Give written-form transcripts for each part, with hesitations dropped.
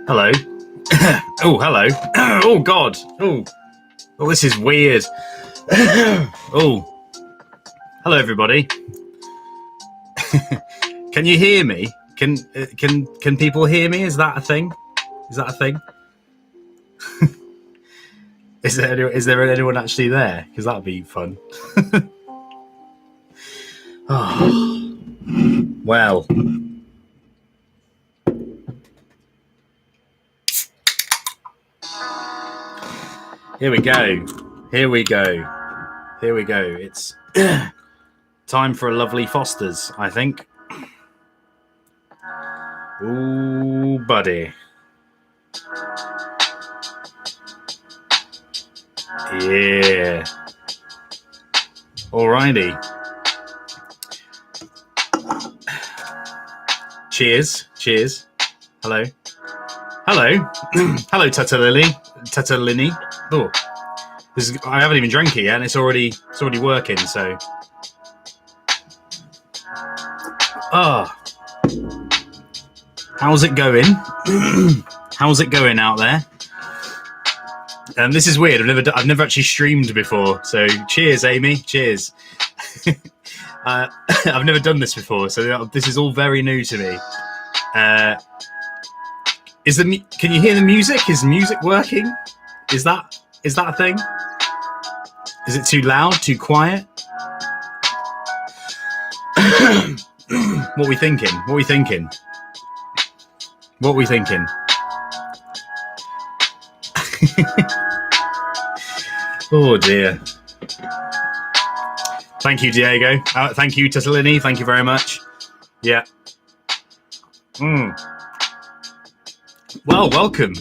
Hello. Oh, hello. Oh, God. Oh, this is weird. Oh, hello, everybody. Can you hear me? Can people hear me? Is that a thing? Is that a thing? Is there anyone actually there? Because that'd be fun. Oh, well. Here we go. Here we go. Here we go. It's time for a lovely Foster's, I think. Ooh, buddy. Yeah. Alrighty. Cheers. Cheers. Hello. Hello. Hello, Tatalini. Oh, I haven't even drank it yet, and it's already working. So, how's it going? How's it going out there? This is weird. I've never actually streamed before. So, cheers, Amy. Cheers. I've never done this before, so this is all very new to me. Can you hear the music? Is music working? Is that a thing? Is it too loud? Too quiet? What are we thinking? What are we thinking? What are we thinking? Oh dear. Thank you, Diego. Thank you, Tatalini. Thank you very much. Yeah. Well, welcome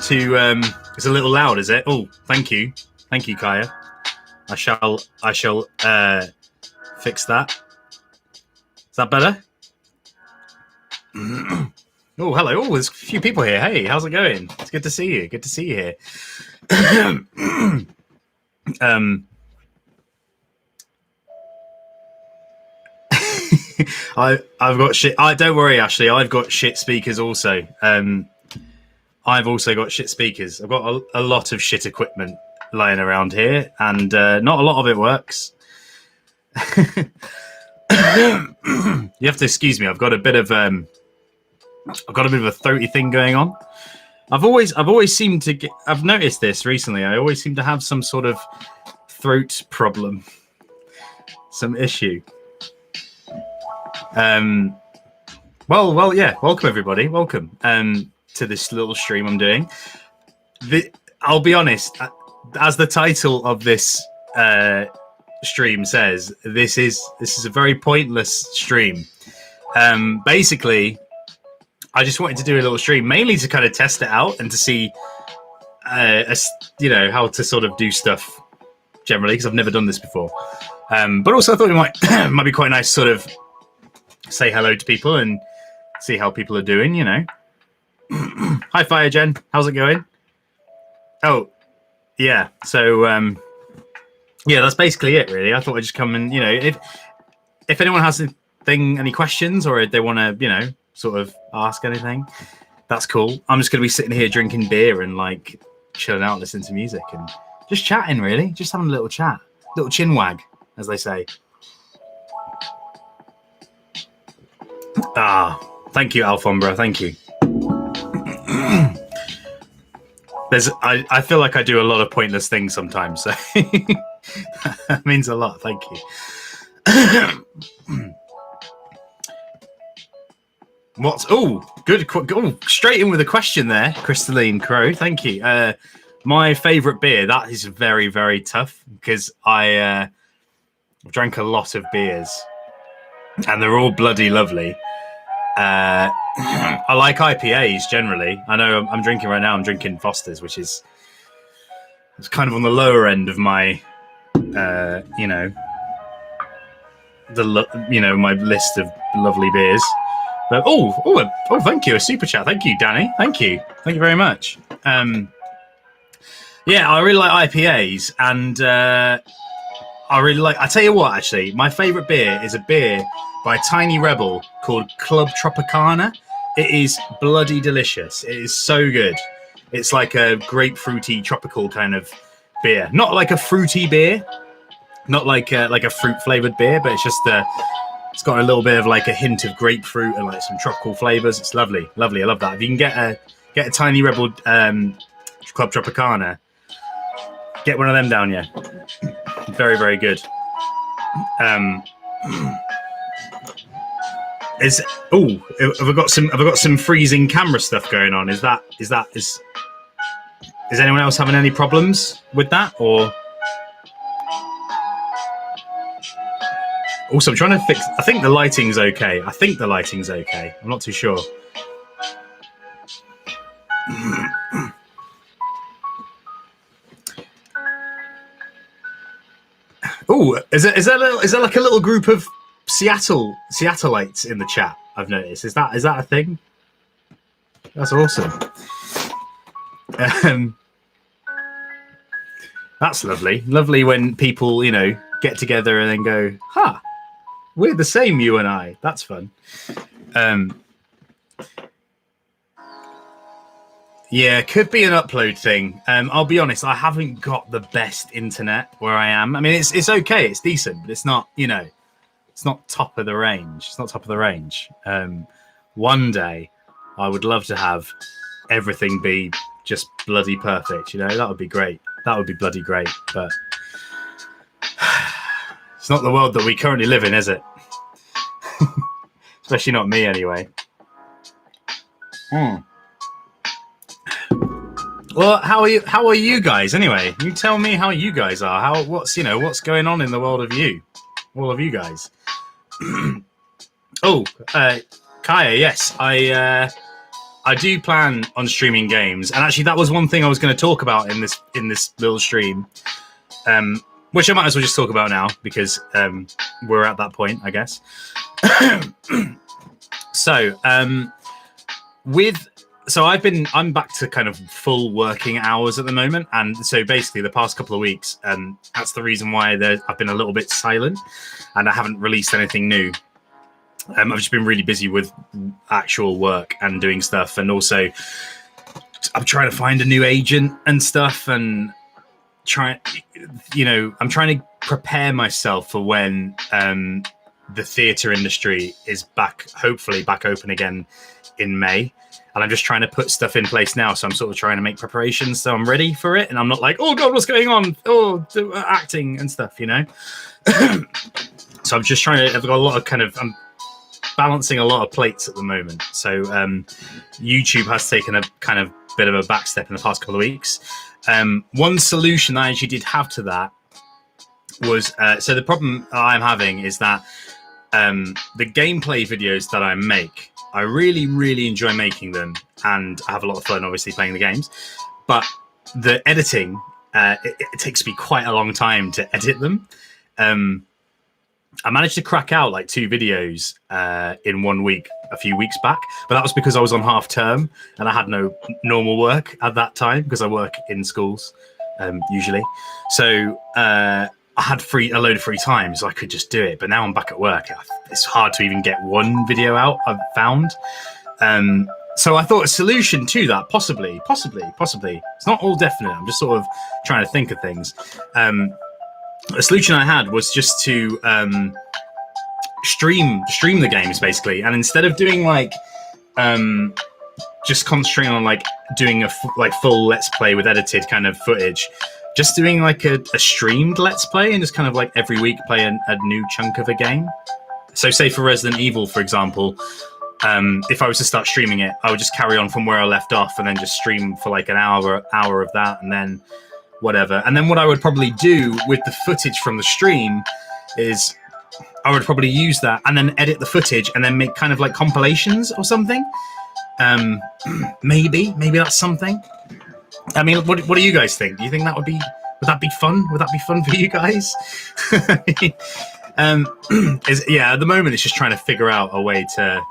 to. It's a little loud, is it? Oh, thank you, Kaya. I shall fix that. Is that better? Oh, hello. Oh, there's a few people here. Hey, how's it going? It's good to see you. Good to see you here. I've got shit. Don't worry, Ashley. I've got shit speakers also. I've also got shit speakers. I've got a lot of shit equipment lying around here, and not a lot of it works. You have to excuse me. I've got a bit of a throaty thing going on. I've always seemed to get. I've noticed this recently. I always seem to have some sort of throat problem, some issue. Well, yeah. Welcome everybody. Welcome to this little stream I'm doing. I'll be honest. As the title of this stream says, this is a very pointless stream. Basically, I just wanted to do a little stream mainly to kind of test it out and to see, how to sort of do stuff generally, because I've never done this before. But also I thought it might be quite nice to sort of say hello to people and see how people are doing, you know. Hi, Fire Jen. How's it going? Oh, yeah. So, yeah, that's basically it, really. I thought I'd just come and, if anyone has any questions or if they want to, sort of ask anything, that's cool. I'm just going to be sitting here drinking beer and, like, chilling out, listening to music and just chatting, really. Just having a little chat. Little chin wag, as they say. Thank you, Alfombra. Thank you. I feel like I do a lot of pointless things sometimes, so that means a lot. Thank you. Good. Oh, straight in with a question there, Crystalline Crow. Thank you. My favourite beer. That is very, very tough because I drank a lot of beers, and they're all bloody lovely. I like IPAs generally. I know I'm drinking right now. I'm drinking Foster's, which is it's kind of on the lower end of my, my list of lovely beers. But thank you, a super chat. Thank you, Danny. Thank you very much. Yeah, I really like IPAs, and I really like. I tell you what, actually, my favorite beer is a beer by Tiny Rebel called Club Tropicana. It is bloody delicious. It is so good. It's like a grapefruity tropical kind of beer, not like a fruity beer, not like a fruit flavored beer, but it's just it's got a little bit of like a hint of grapefruit and like some tropical flavors. It's lovely, lovely. I love that. If you can get a Tiny Rebel Club Tropicana, get one of them down, yeah. Very, very good. Have I got some freezing camera stuff going on? Is anyone else having any problems with that? Or also, I'm trying to fix. I think the lighting's okay. I'm not too sure. Oh, is there like a little group of Seattleites in the chat? I've noticed. Is that a thing? That's awesome. That's lovely. Lovely when people, get together and then go, "Ha, we're the same, you and I." That's fun. Yeah, could be an upload thing. I'll be honest, I haven't got the best internet where I am. I mean, it's okay, it's decent, but it's not, it's not top of the range. One day, I would love to have everything be just bloody perfect. That would be great. That would be bloody great. But it's not the world that we currently live in, is it? Especially not me, anyway. Well, how are you guys anyway? You tell me how you guys are. What's going on in the world of you? All of you guys. Kaya, yes. I do plan on streaming games. And actually that was one thing I was going to talk about in this little stream. Which I might as well just talk about now because we're at that point, I guess. So I'm back to kind of full working hours at the moment, and so basically the past couple of weeks, that's the reason why I've been a little bit silent, and I haven't released anything new. I've just been really busy with actual work and doing stuff, and also I'm trying to find a new agent and stuff, and I'm trying to prepare myself for when the theatre industry is hopefully back open again in May. And I'm just trying to put stuff in place now. So I'm sort of trying to make preparations so I'm ready for it. And I'm not like, oh God, what's going on? Acting and stuff, So I'm just I've got a lot of I'm balancing a lot of plates at the moment. So YouTube has taken a kind of bit of a back step in the past couple of weeks. One solution I actually did have to that was, so the problem I'm having is that the gameplay videos that I make, I really, really enjoy making them, and I have a lot of fun, obviously, playing the games. But the editing, it takes me quite a long time to edit them. I managed to crack out like 2 videos in 1 week a few weeks back, but that was because I was on half term and I had no normal work at that time because I work in schools usually. So I had a load of free time, so I could just do it. But now I'm back at work. It's hard to even get one video out, I've found. So I thought a solution to that, possibly. It's not all definite. I'm just sort of trying to think of things. A solution I had was just to stream the games, basically. And instead of doing just concentrating on doing a full Let's Play with edited kind of footage, just doing a streamed Let's Play and just kind of every week play a new chunk of a game. So say for Resident Evil, for example, if I was to start streaming it, I would just carry on from where I left off and then just stream for an hour of that and then whatever. And then what I would probably do with the footage from the stream is I would probably use that and then edit the footage and then make kind of compilations or something. Maybe that's something. I mean, what do you guys think? Do you think would that be fun? Would that be fun for you guys? At the moment it's just trying to figure out a way to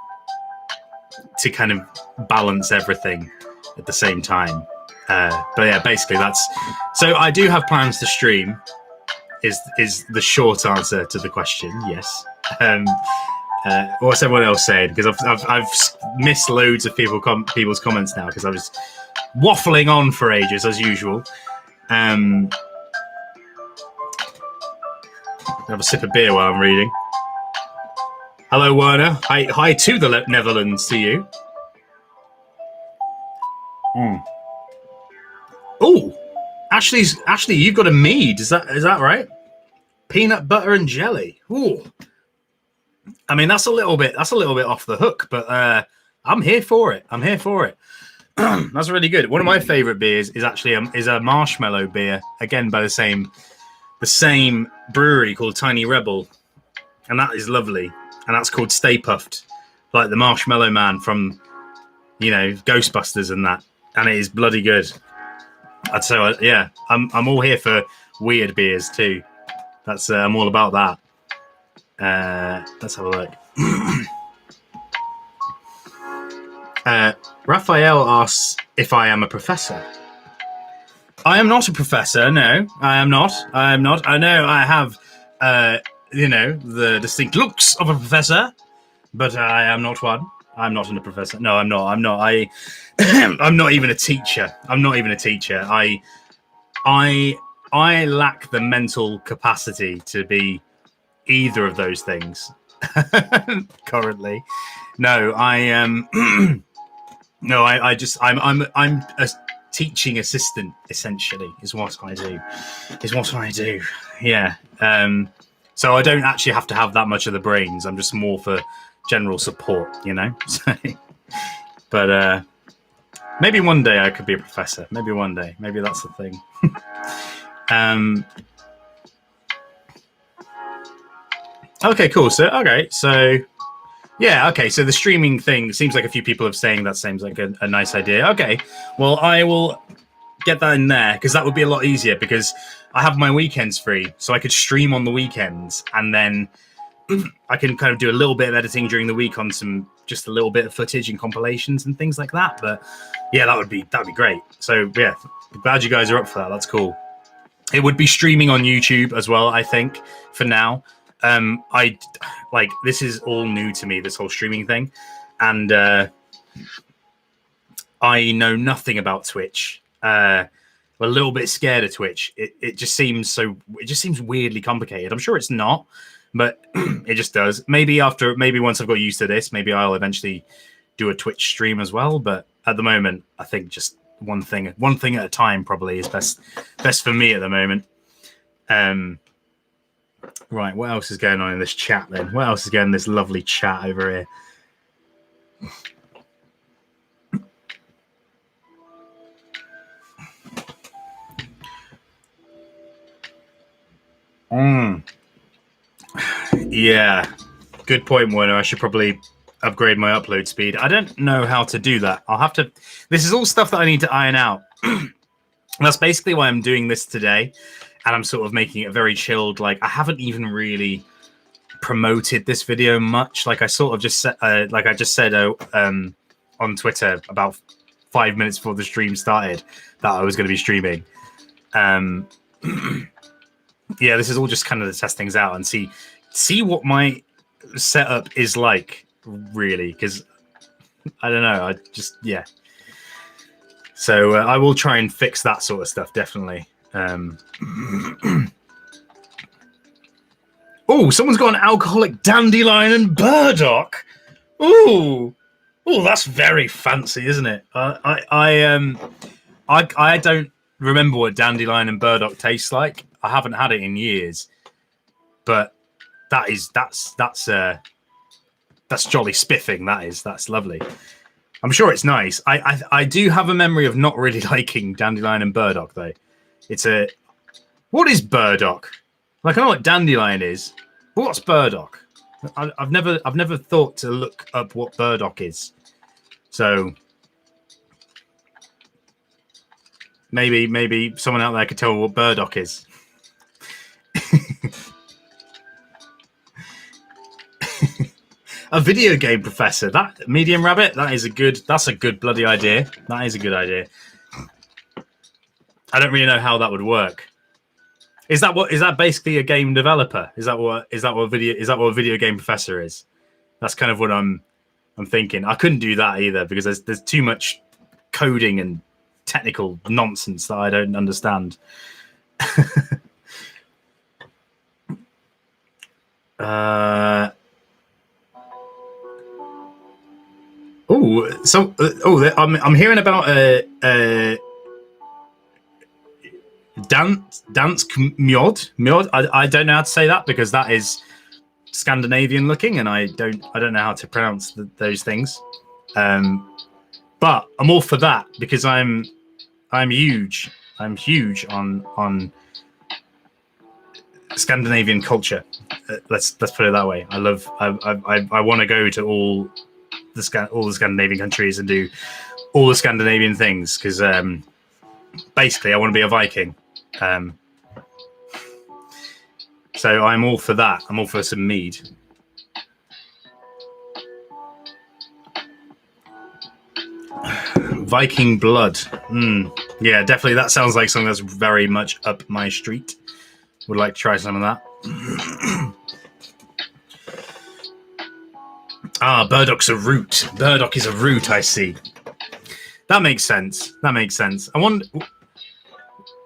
kind of balance everything at the same time. But yeah, basically so I do have plans to stream is the short answer to the question. Yes. What's everyone else saying? Because I've missed loads of people's comments now because I was waffling on for ages as usual. Have a sip of beer while I'm reading. Hello, Werner. Hi to the Netherlands to you. Oh, Ashley, you've got a mead. Is that right? Peanut butter and jelly. Ooh. I mean, that's a little bit off the hook, but I'm here for it. That's really good. One of my favorite beers is actually a marshmallow beer, again by the same brewery called Tiny Rebel, and that is lovely. And that's called Stay Puffed, like the Marshmallow Man from, Ghostbusters and that. And it is bloody good. Yeah, I'm all here for weird beers too. That's I'm all about that. Let's have a look. Raphael asks if I am a professor. I am not a professor. No, I am not. I know I have, the distinct looks of a professor, but I am not one. I'm not a professor. No, I'm not. I'm not even a teacher. I lack the mental capacity to be either of those things currently. No, I am. No, I'm a teaching assistant essentially. Is what I do. Yeah. So I don't actually have to have that much of the brains. I'm just more for general support, So, but maybe one day I could be a professor. Maybe one day. Maybe that's the thing. Okay, cool. So yeah, okay. So the streaming thing seems like a few people have saying that seems like a nice idea. Okay, well I will get that in there because that would be a lot easier because I have my weekends free, so I could stream on the weekends and then I can kind of do a little bit of editing during the week on just a little bit of footage and compilations and things like that. But yeah, that'd be great. So yeah, glad you guys are up for that. That's cool. It would be streaming on YouTube as well, I think, for now. This is all new to me, this whole streaming thing, and I know nothing about Twitch. I'm a little bit scared of Twitch. It just seems weirdly complicated. I'm sure it's not, but it just does. Maybe once I've got used to this, maybe I'll eventually do a Twitch stream as well. But at the moment, I think just one thing at a time probably is best for me at the moment. Right, what else is going on in this chat then? What else is going on in this lovely chat over here? Yeah, good point, Werner. I should probably upgrade my upload speed. I don't know how to do that. I'll have to. This is all stuff that I need to iron out. That's basically why I'm doing this today. And I'm sort of making it very chilled. Like, I haven't even really promoted this video much. Like, I sort of just said, on Twitter about 5 minutes before the stream started that I was going to be streaming. Yeah, this is all just kind of to test things out and see what my setup is like, really. Because, I don't know. Yeah. So, I will try and fix that sort of stuff, definitely. Oh, someone's got an alcoholic dandelion and burdock. Oh, that's very fancy, isn't it? I don't remember what dandelion and burdock tastes like. I haven't had it in years, but that's jolly spiffing. That's lovely. I'm sure it's nice. I do have a memory of not really liking dandelion and burdock though. What is burdock? Like, I know what dandelion is, but what's burdock? I've never thought to look up what burdock is. So maybe someone out there could tell me what burdock is. A video game professor. That Medium Rabbit. That's a good bloody idea. That is a good idea. I don't really know how that would work. Is that basically a game developer? Is that what a video game professor is? That's kind of what I'm thinking. I couldn't do that either because there's too much coding and technical nonsense that I don't understand. I'm hearing about dansk mjod. I don't know how to say that because that is Scandinavian looking, and I don't know how to pronounce those things. But I'm all for that because I'm huge. I'm huge on Scandinavian culture. Let's put it that way. I want to go to all the Scandinavian countries and do all the Scandinavian things because basically I want to be a Viking. So I'm all for that. I'm all for some mead. Viking blood. Yeah, definitely. That sounds like something that's very much up my street. Would like to try some of that. Burdoc's a root. Burdock is a root, I see. That makes sense. I wonder...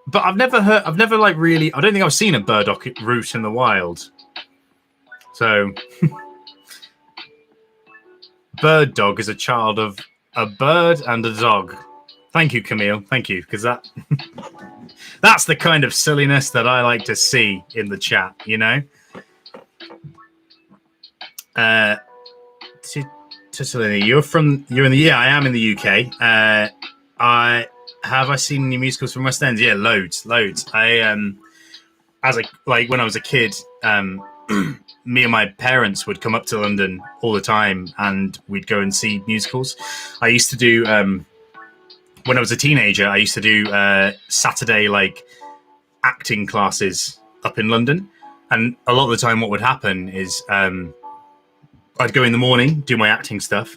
But I don't think I've seen a burdock root in the wild. So... Bird dog is a child of a bird and a dog. Thank you, Camille. Thank you, because that's the kind of silliness that I like to see in the chat, you know? You're in the... Yeah, I am in the UK. Have I seen any musicals from West End? Yeah, loads. When I was a kid, me and my parents would come up to London all the time and we'd go and see musicals. I used to do, when I was a teenager, I used to do Saturday acting classes up in London. And a lot of the time what would happen is I'd go in the morning, do my acting stuff,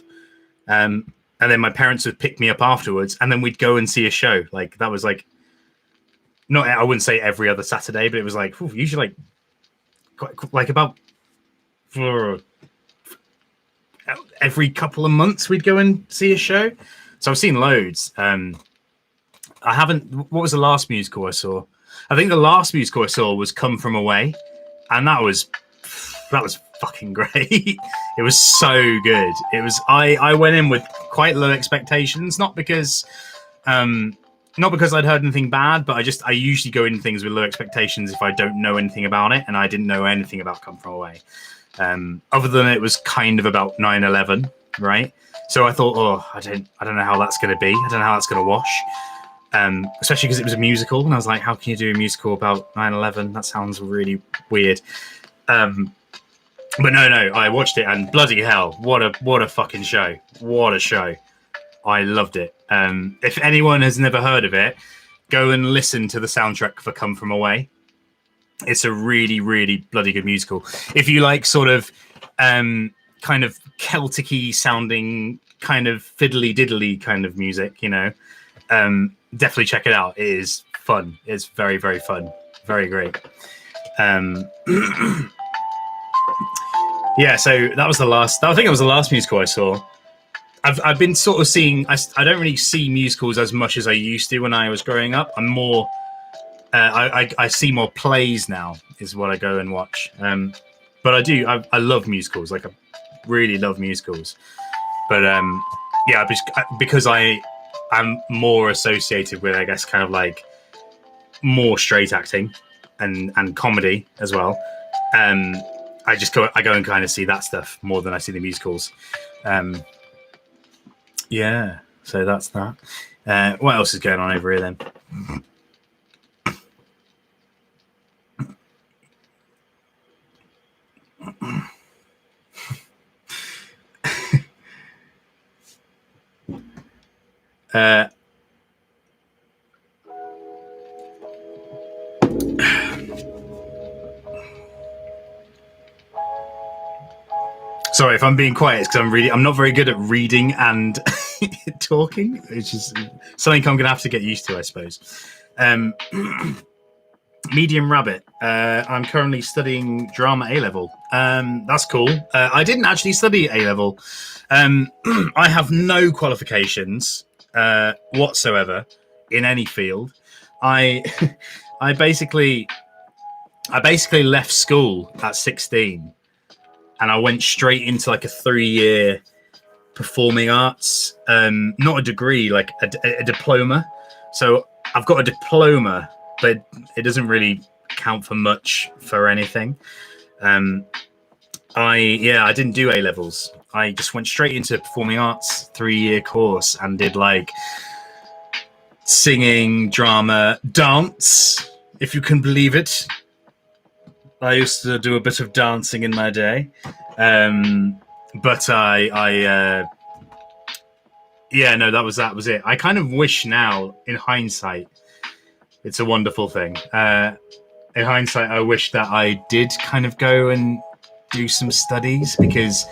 and then my parents would pick me up afterwards, and then we'd go and see a show. That was not, I wouldn't say every other Saturday, but it was usually about every couple of months we'd go and see a show. So I've seen loads. I haven't... What was the last musical I saw? I think the last musical I saw was Come From Away, and that was fucking great. It was so good. It was... I went in with quite low expectations, not because I'd heard anything bad, but I usually go into things with low expectations if I don't know anything about it, and I didn't know anything about Come From Away. Other than it was kind of about 9/11, right? So I thought, I don't know how that's going to be. I don't know how that's going to wash. Especially because it was a musical, and I was like, how can you do a musical about 9/11? That sounds really weird. But no, I watched it, and bloody hell, what a fucking show. What a show. I loved it. If anyone has never heard of it, go and listen to the soundtrack for Come From Away. It's a really, really bloody good musical. If you like sort of kind of Celtic-y sounding, kind of fiddly-diddly kind of music, you know, definitely check it out. It is fun. It's very, very fun. Very great. Yeah, so that was the last... I think it was the last musical I saw. I've been sort of seeing... I don't really see musicals as much as I used to when I was growing up. I'm more... I see more plays now, is what I go and watch. But I love musicals. I really love musicals. But yeah, because I am more associated with, I guess, kind of more straight acting and comedy as well. I go and kind of see that stuff more than I see the musicals. Yeah, so that's that. What else is going on over here then? Sorry if I'm being quiet, it's because I'm not very good at reading and talking, which is something I'm going to have to get used to, I suppose. Medium Rabbit. I'm currently studying drama A-level. That's cool. I didn't actually study A-level. I have no qualifications whatsoever in any field. I I basically left school at 16 and I went straight into like a 3-year performing arts, not a degree, like a diploma. So I've got a diploma, but it doesn't really count for much for anything. I didn't do A levels. I just went straight into performing arts 3-year course and did like singing, drama, dance, if you can believe it. I used to do a bit of dancing in my day, but that was it. I kind of wish now, in hindsight, it's a wonderful thing. In hindsight, I wish that I did kind of go and do some studies, because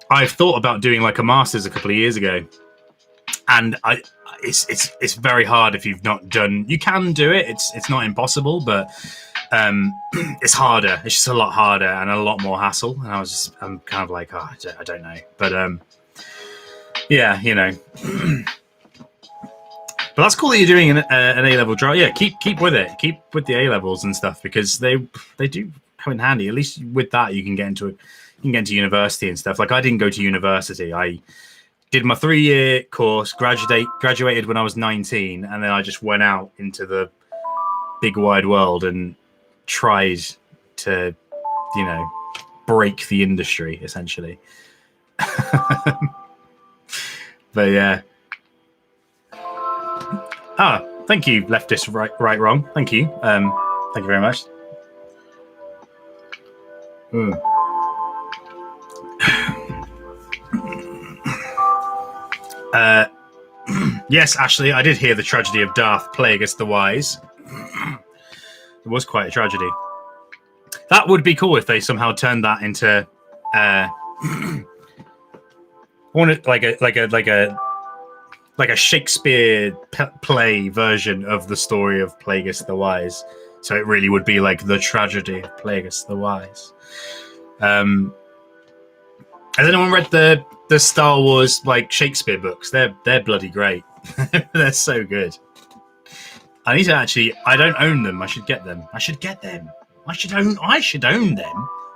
I've thought about doing like a master's a couple of years ago, and it's very hard if you've not done. You can do it. It's not impossible, but it's harder. It's just a lot harder and a lot more hassle. And I'm kind of like, I don't know, but yeah, you know. But that's cool that you're doing an A-level drama. Yeah, keep with it. Keep with the A-levels and stuff, because they do come in handy. At least with that, you can get into university and stuff. Like, I didn't go to university. I did my 3-year course, graduated when I was 19, and then I just went out into the big wide world and tried to, you know, break the industry, essentially. But yeah. Thank you, leftist right wrong. Thank you. Thank you very much. Yes, Ashley, I did hear the tragedy of Darth Plagueis the Wise. It was quite a tragedy. That would be cool if they somehow turned that into like a Shakespeare play version of the story of Plagueis the Wise. So it really would be like the tragedy of Plagueis the Wise. Has anyone read the Star Wars like Shakespeare books? They're bloody great. They're so good. I need to actually. I don't own them. I should get them. I should own them. I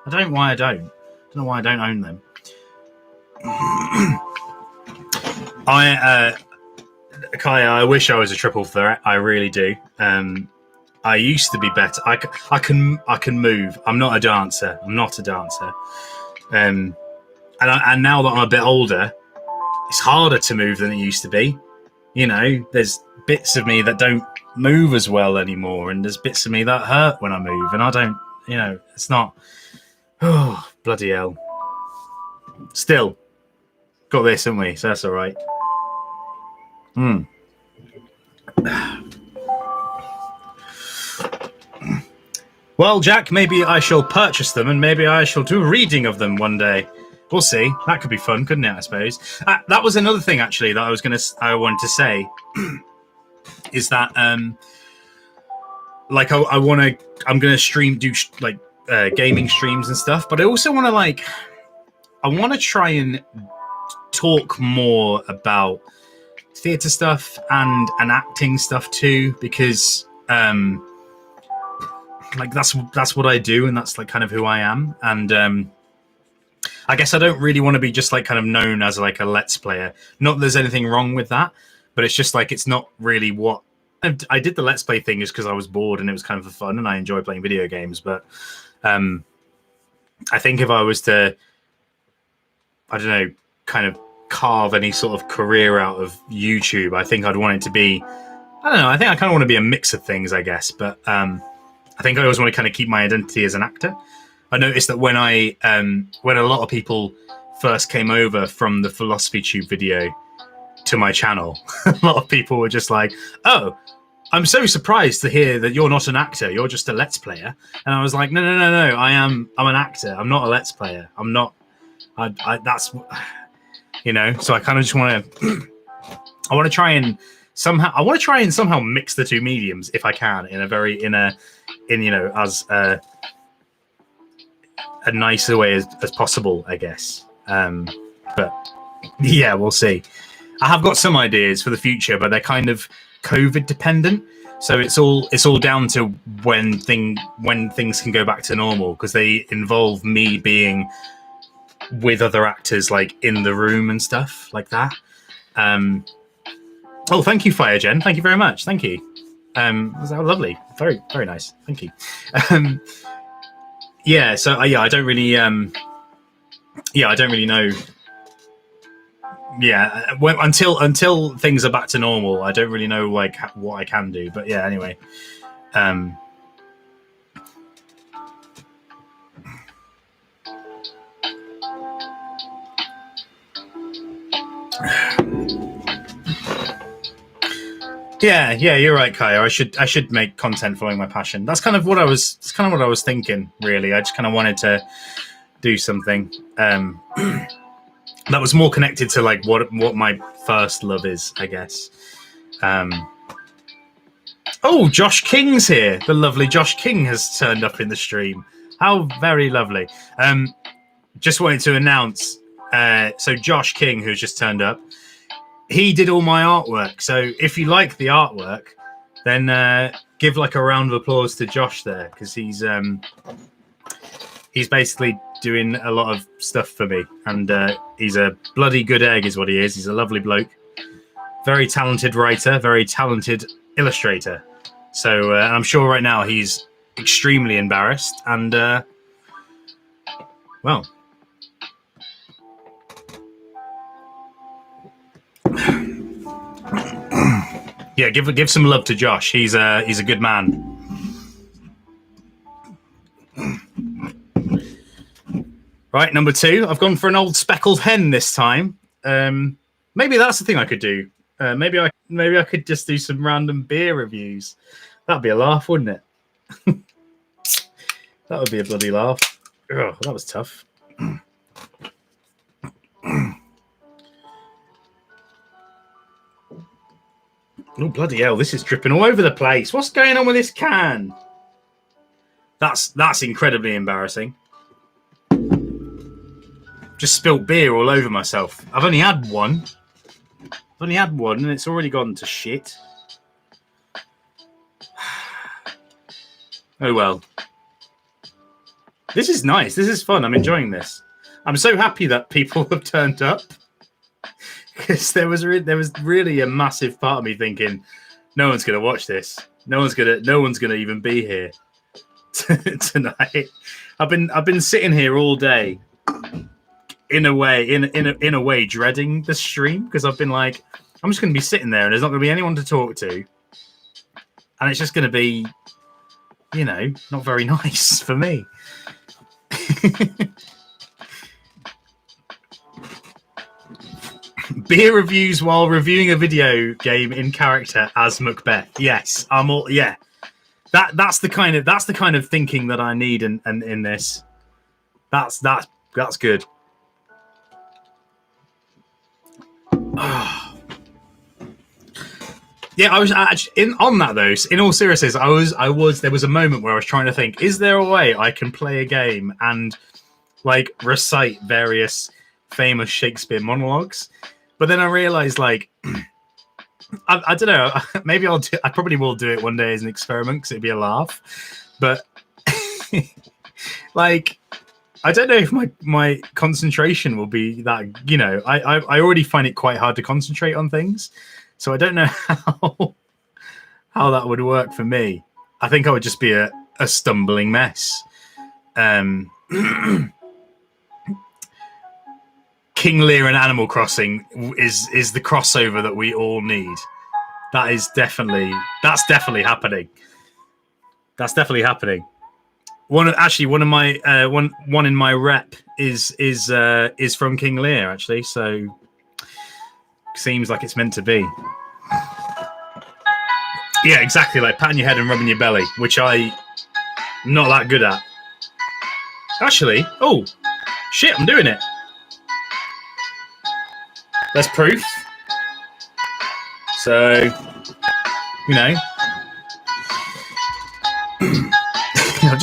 don't know why I don't. I don't know why I don't own them. Kaya, I wish I was a triple threat. I really do. I used to be better. I can move. I'm not a dancer. And now that I'm a bit older, it's harder to move than it used to be. You know, there's bits of me that don't move as well anymore, and there's bits of me that hurt when I move, and I don't. You know, it's not. Oh, bloody hell! Still got this, haven't we? So that's all right. Well, Jack, maybe I shall purchase them, and maybe I shall do a reading of them one day. We'll see. That could be fun, couldn't it? I suppose. That was another thing, actually, that I wanted to say, is that I'm gonna do gaming streams and stuff, but I also want to I want to try and talk more about theatre stuff and acting stuff too, because that's what I do, and that's like kind of who I am. And I guess I don't really want to be just like kind of known as like a Let's Player. Not that there's anything wrong with that, but it's just like it's not really what I did. The Let's Play thing is because I was bored and it was kind of for fun, and I enjoy playing video games. But I think if I was to, I don't know, kind of carve any sort of career out of YouTube, I think I'd want it to be, I don't know, I think I kind of want to be a mix of things, I guess. But I think I always want to kind of keep my identity as an actor. I noticed that when a lot of people first came over from the Philosophy Tube video to my channel, a lot of people were just like, "Oh, I'm so surprised to hear that you're not an actor. You're just a Let's Player." And I was like, "No. I'm an actor. I'm not a Let's Player. I'm not. That's, you know." So I kind of just want to, I want to try and somehow I want to try and somehow mix the two mediums if I can in as a nicer way as possible, I guess. But yeah, we'll see. I have got some ideas for the future, but they're kind of COVID dependent. So it's all down to when things can go back to normal, because they involve me being with other actors, like in the room and stuff like that. Oh, thank you, FireGen. Thank you very much. Thank you. Was that lovely? Very, very nice. Thank you. Yeah. So I don't really know. Yeah, until things are back to normal, I don't really know like what I can do. But yeah, anyway. Yeah, you're right, Kaya. I should make content following my passion. That's kind of what I was thinking, really. I just kind of wanted to do something that was more connected to like what my first love is, I guess. Oh, Josh King's here. The lovely Josh King has turned up in the stream. How very lovely. Just wanted to announce, so Josh King, who's just turned up, he did all my artwork. So if you like the artwork, then give like a round of applause to Josh there, because he's basically doing a lot of stuff for me, and he's a bloody good egg is what he is. He's a lovely bloke, very talented writer, very talented illustrator. So I'm sure right now he's extremely embarrassed, and well, yeah, give some love to Josh. He's a good man. Right, number 2. I've gone for an old speckled hen this time. Maybe that's the thing I could do. Maybe I could just do some random beer reviews. That'd be a laugh, wouldn't it? That would be a bloody laugh. Oh, that was tough. Oh, bloody hell, this is dripping all over the place. What's going on with this can? That's incredibly embarrassing. Just spilt beer all over myself. I've only had one. And it's already gone to shit. Oh well. This is nice. This is fun. I'm enjoying this. I'm so happy that people have turned up, because there was really a massive part of me thinking, no one's gonna watch this. No one's gonna even be here tonight. I've been sitting here all day. In a way, dreading the stream, because I've been like, I'm just going to be sitting there and there's not going to be anyone to talk to, and it's just going to be, not very nice for me. Beer reviews while reviewing a video game in character as Macbeth. Yes, I'm all. Yeah, that's the kind of thinking that I need in this. That's good. Yeah, I was actually on that though. In all seriousness, there was a moment where I was trying to think: is there a way I can play a game and like recite various famous Shakespeare monologues? But then I realized, like, I don't know. Maybe I probably will do it one day as an experiment, because it'd be a laugh. But like, I don't know if my concentration will be that. I already find it quite hard to concentrate on things. So I don't know how that would work for me. I think I would just be a stumbling mess. King Lear and Animal Crossing is the crossover that we all need. That's definitely happening. That's definitely happening. One in my rep is from King Lear, actually. So seems like it's meant to be. Yeah, exactly, like patting your head and rubbing your belly, which I'm not that good at. Actually, oh shit, I'm doing it. There's proof. So, you know, I've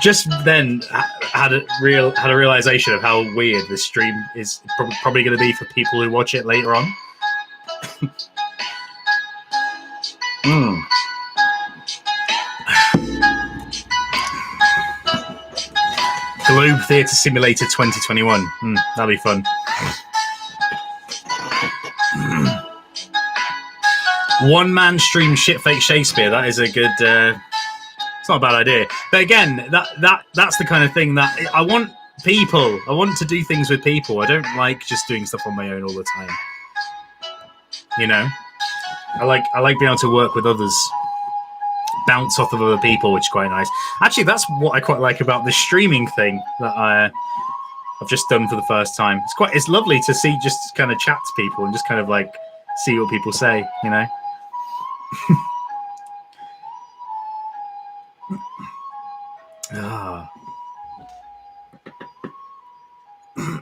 just then had a realization of how weird this stream is probably going to be for people who watch it later on. Globe Theatre Simulator 2021. That'll be fun. One man stream shitfake Shakespeare. That is a good. It's not a bad idea. But again, that's the kind of thing that I want people. I want to do things with people. I don't like just doing stuff on my own all the time. You know, I like being able to work with others, bounce off of other people, which is quite nice. Actually, that's what I quite like about the streaming thing that I've just done for the first time. It's lovely to see, just kind of chat to people and just kind of like see what people say, you know.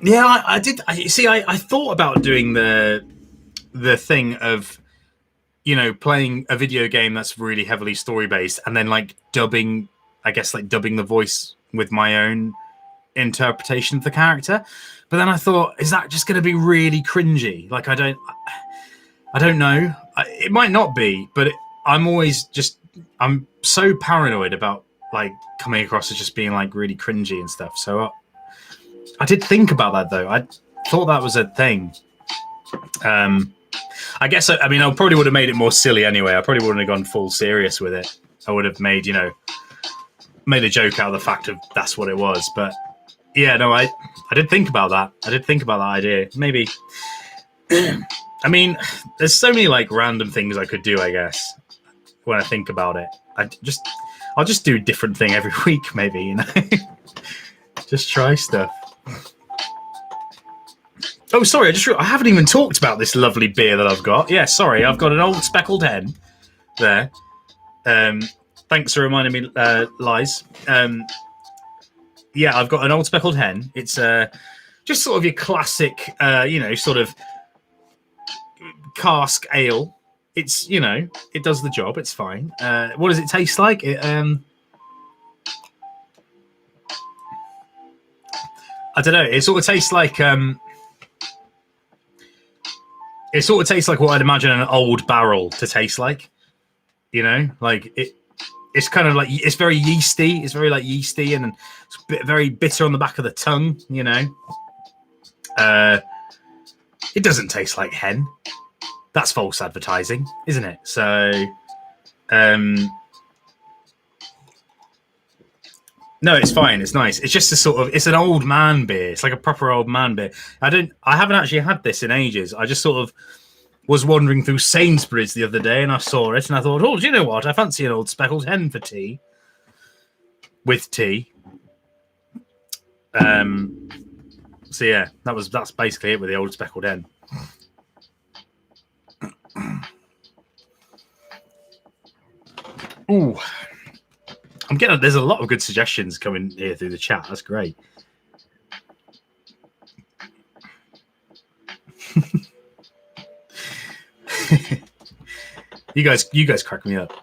Yeah, I did. I thought about doing the thing of, you know, playing a video game that's really heavily story based and then like dubbing the voice with my own interpretation of the character. But then I thought, is that just going to be really cringy? Like, I don't know. It might not be, but I'm so paranoid about like coming across as just being like really cringy and stuff. So I did think about that though. I thought that was a thing. I guess, I mean, I probably would have made it more silly anyway. I probably wouldn't have gone full serious with it. I would have made a joke out of the fact of that's what it was. But yeah, no, I did think about that. I did think about that idea. Maybe. I mean, there's so many like random things I could do, I guess, when I think about it. I'll just do a different thing every week, maybe, you know. Just try stuff. Oh, sorry, I haven't even talked about this lovely beer that I've got. Yeah, sorry, I've got an old speckled hen there. Thanks for reminding me, Lies. Yeah, I've got an old speckled hen. It's just sort of your classic, sort of cask ale. It's, it does the job. It's fine. What does it taste like? I don't know. It sort of tastes like... It sort of tastes like what I'd imagine an old barrel to taste like, like it's kind of like, it's very yeasty. It's very like yeasty and it's very bitter on the back of the tongue, It doesn't taste like hen. That's false advertising, isn't it? So, no, it's fine. It's nice. It's just it's an old man beer. It's like a proper old man beer. I haven't actually had this in ages. I just sort of was wandering through Sainsbury's the other day and I saw it and I thought, oh, do you know what? I fancy an old speckled hen for tea. With tea. So yeah, that's basically it with the old speckled hen. Ooh. There's a lot of good suggestions coming here through the chat. That's great. You guys crack me up.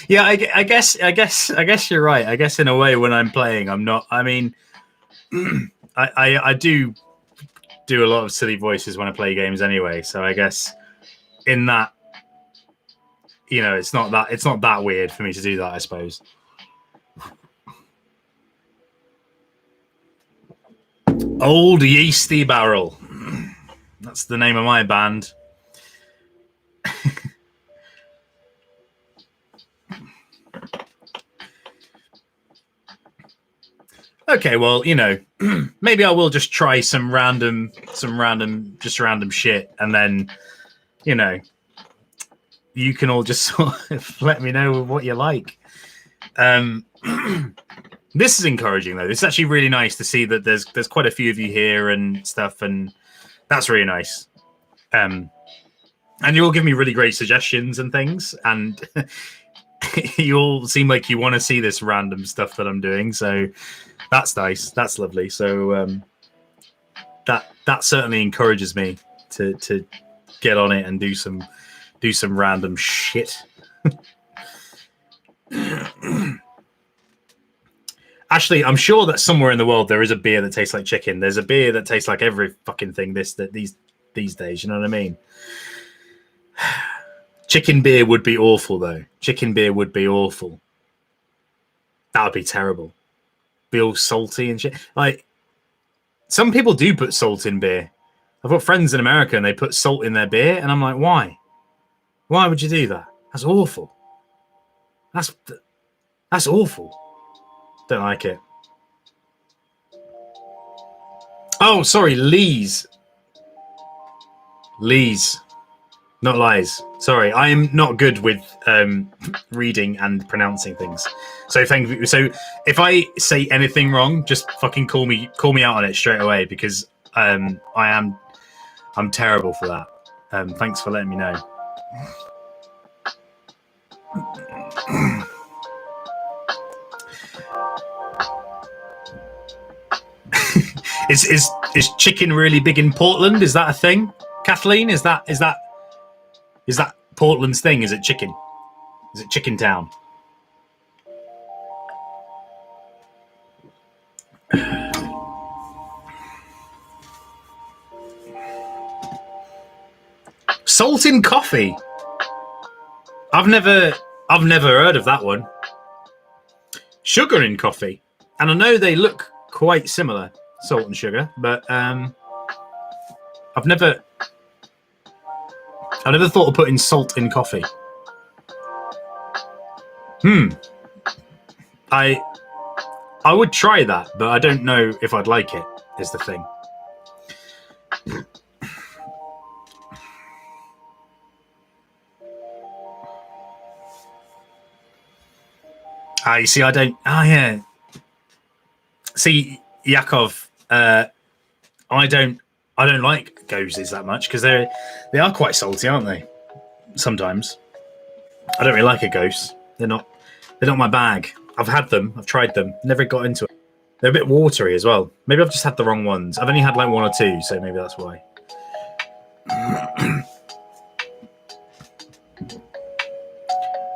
Yeah, I guess you're right. I guess in a way when I'm playing, I'm not. I mean, I do a lot of silly voices when I play games anyway. So I guess in that, it's not that weird for me to do that, I suppose. Old Yeasty Barrel. That's the name of my band. Okay, well, maybe I will just try some random shit, and then, you can all just sort of let me know what you like. This is encouraging, though. It's actually really nice to see that there's quite a few of you here and stuff, and that's really nice. And you all give me really great suggestions and things, and you all seem like you want to see this random stuff that I'm doing, so that's nice. That's lovely. So that certainly encourages me to get on it and do some random shit. Actually, I'm sure that somewhere in the world there is a beer that tastes like chicken. There's a beer that tastes like every fucking thing these days. You know what I mean? Chicken beer would be awful, though. Chicken beer would be awful. That would be terrible. Be all salty and shit. Like, some people do put salt in beer. I've got friends in America and they put salt in their beer, and I'm like, why? Why would you do that? That's awful. That's awful. Don't like it. Oh, sorry, Lees. Lees. Not lies. Sorry, I am not good with reading and pronouncing things. So thank you. So if I say anything wrong, just fucking call me out on it straight away, because I'm terrible for that. Thanks for letting me know. Is chicken really big in Portland? Is that a thing, Kathleen? Is that Portland's thing? Is it chicken? Is it Chicken Town? Salt in coffee. I've never heard of that one. Sugar in coffee, and I know they look quite similar, salt and sugar, but I've never thought of putting salt in coffee. I would try that, but I don't know if I'd like it, is the thing. You see, I don't. Oh, yeah. See, Yakov, I don't like gozes that much, because they are quite salty, aren't they? Sometimes. I don't really like a gose. They're not my bag. I've had them. I've tried them. Never got into it. They're a bit watery as well. Maybe I've just had the wrong ones. I've only had like one or two, so maybe that's why.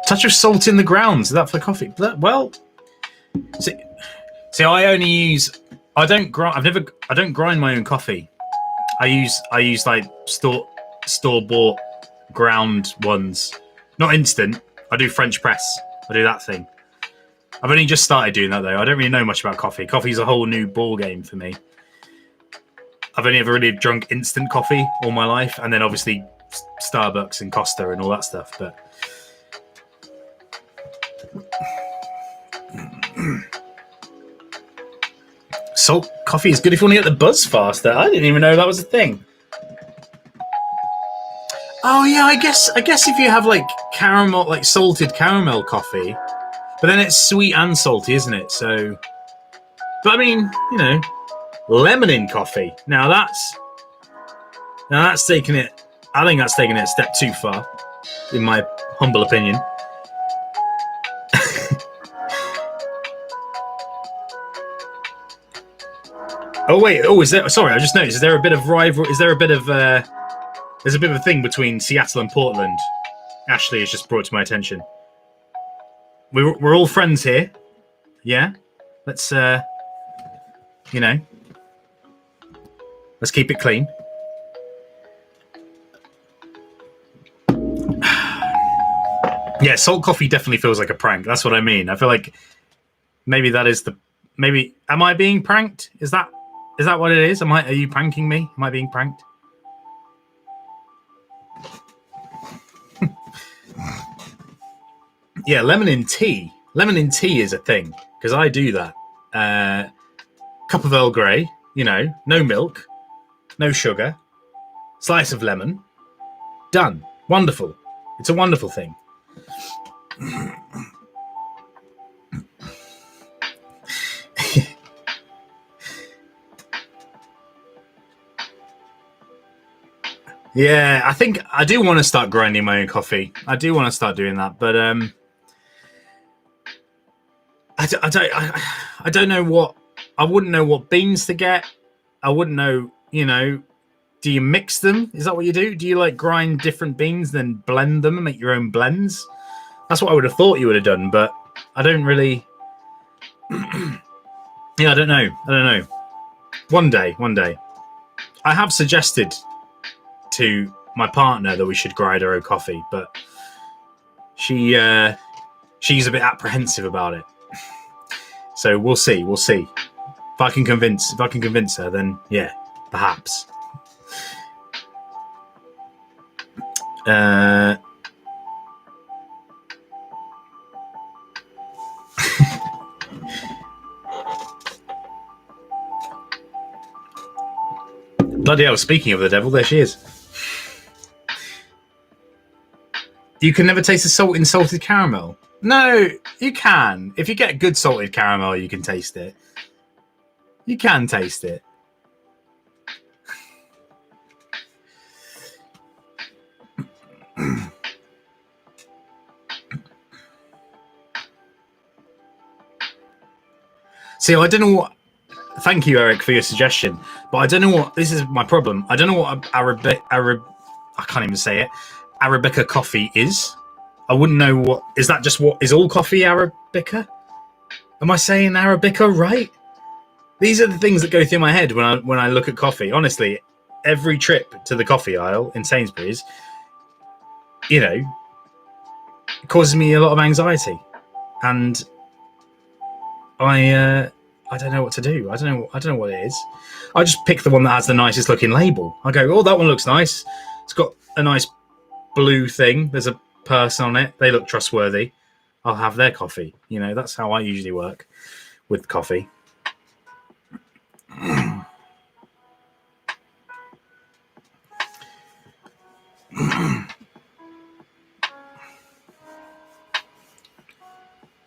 Touch of salt in the grounds. Is that for coffee? Well, see, I don't grind my own coffee. I use like store bought ground ones. Not instant. I do French press. I do that thing. I've only just started doing that, though. I don't really know much about coffee. Coffee's a whole new ball game for me. I've only ever really drunk instant coffee all my life, and then obviously Starbucks and Costa and all that stuff. But salt coffee is good if you want to get the buzz faster. I didn't even know that was a thing. Oh yeah, I guess if you have like caramel, like salted caramel coffee, but then it's sweet and salty, isn't it? So, but I mean, you know, lemon in coffee. Now that's taking it. I think that's taking it a step too far, in my humble opinion. Oh wait, is there? Sorry, I just noticed. Is there a bit of rivalry? Is there a bit of? There's a bit of a thing between Seattle and Portland. Ashley has just brought to my attention. We're all friends here, yeah. Let's let's keep it clean. Yeah, salt coffee definitely feels like a prank. That's what I mean. I feel like maybe that is maybe. Am I being pranked? Is that what it is? Are you pranking me? Am I being pranked? Yeah, lemon in tea. Lemon in tea is a thing, because I do that. Cup of Earl Grey, no milk, no sugar, slice of lemon, done. Wonderful. It's a wonderful thing. Yeah, I think I do want to start grinding my own coffee. I do want to start doing that, but I don't know what. I wouldn't know what beans to get. I wouldn't know. Do you mix them? Is that what you do? Do you like grind different beans, then blend them and make your own blends? That's what I would have thought you would have done, but I don't really. Yeah, I don't know. One day. I have suggested to my partner that we should grind our own coffee, but she's a bit apprehensive about it. So we'll see. If I can convince her, then yeah, perhaps. Bloody hell, speaking of the devil, there she is. You can never taste the salt in salted caramel. No, you can. If you get good salted caramel, you can taste it. You can taste it. See, I don't know what... Thank you, Eric, for your suggestion. But I don't know what... This is my problem. I don't know what I can't even say it. Arabica coffee is. I wouldn't know what... Is that just what... Is all coffee Arabica? Am I saying Arabica right? These are the things that go through my head when I look at coffee. Honestly, every trip to the coffee aisle in Sainsbury's, it causes me a lot of anxiety. And I don't know what to do. I don't know what it is. I just pick the one that has the nicest looking label. I go, oh, that one looks nice. It's got a nice blue thing. There's a person on it. They look trustworthy. I'll have their coffee. That's how I usually work with coffee.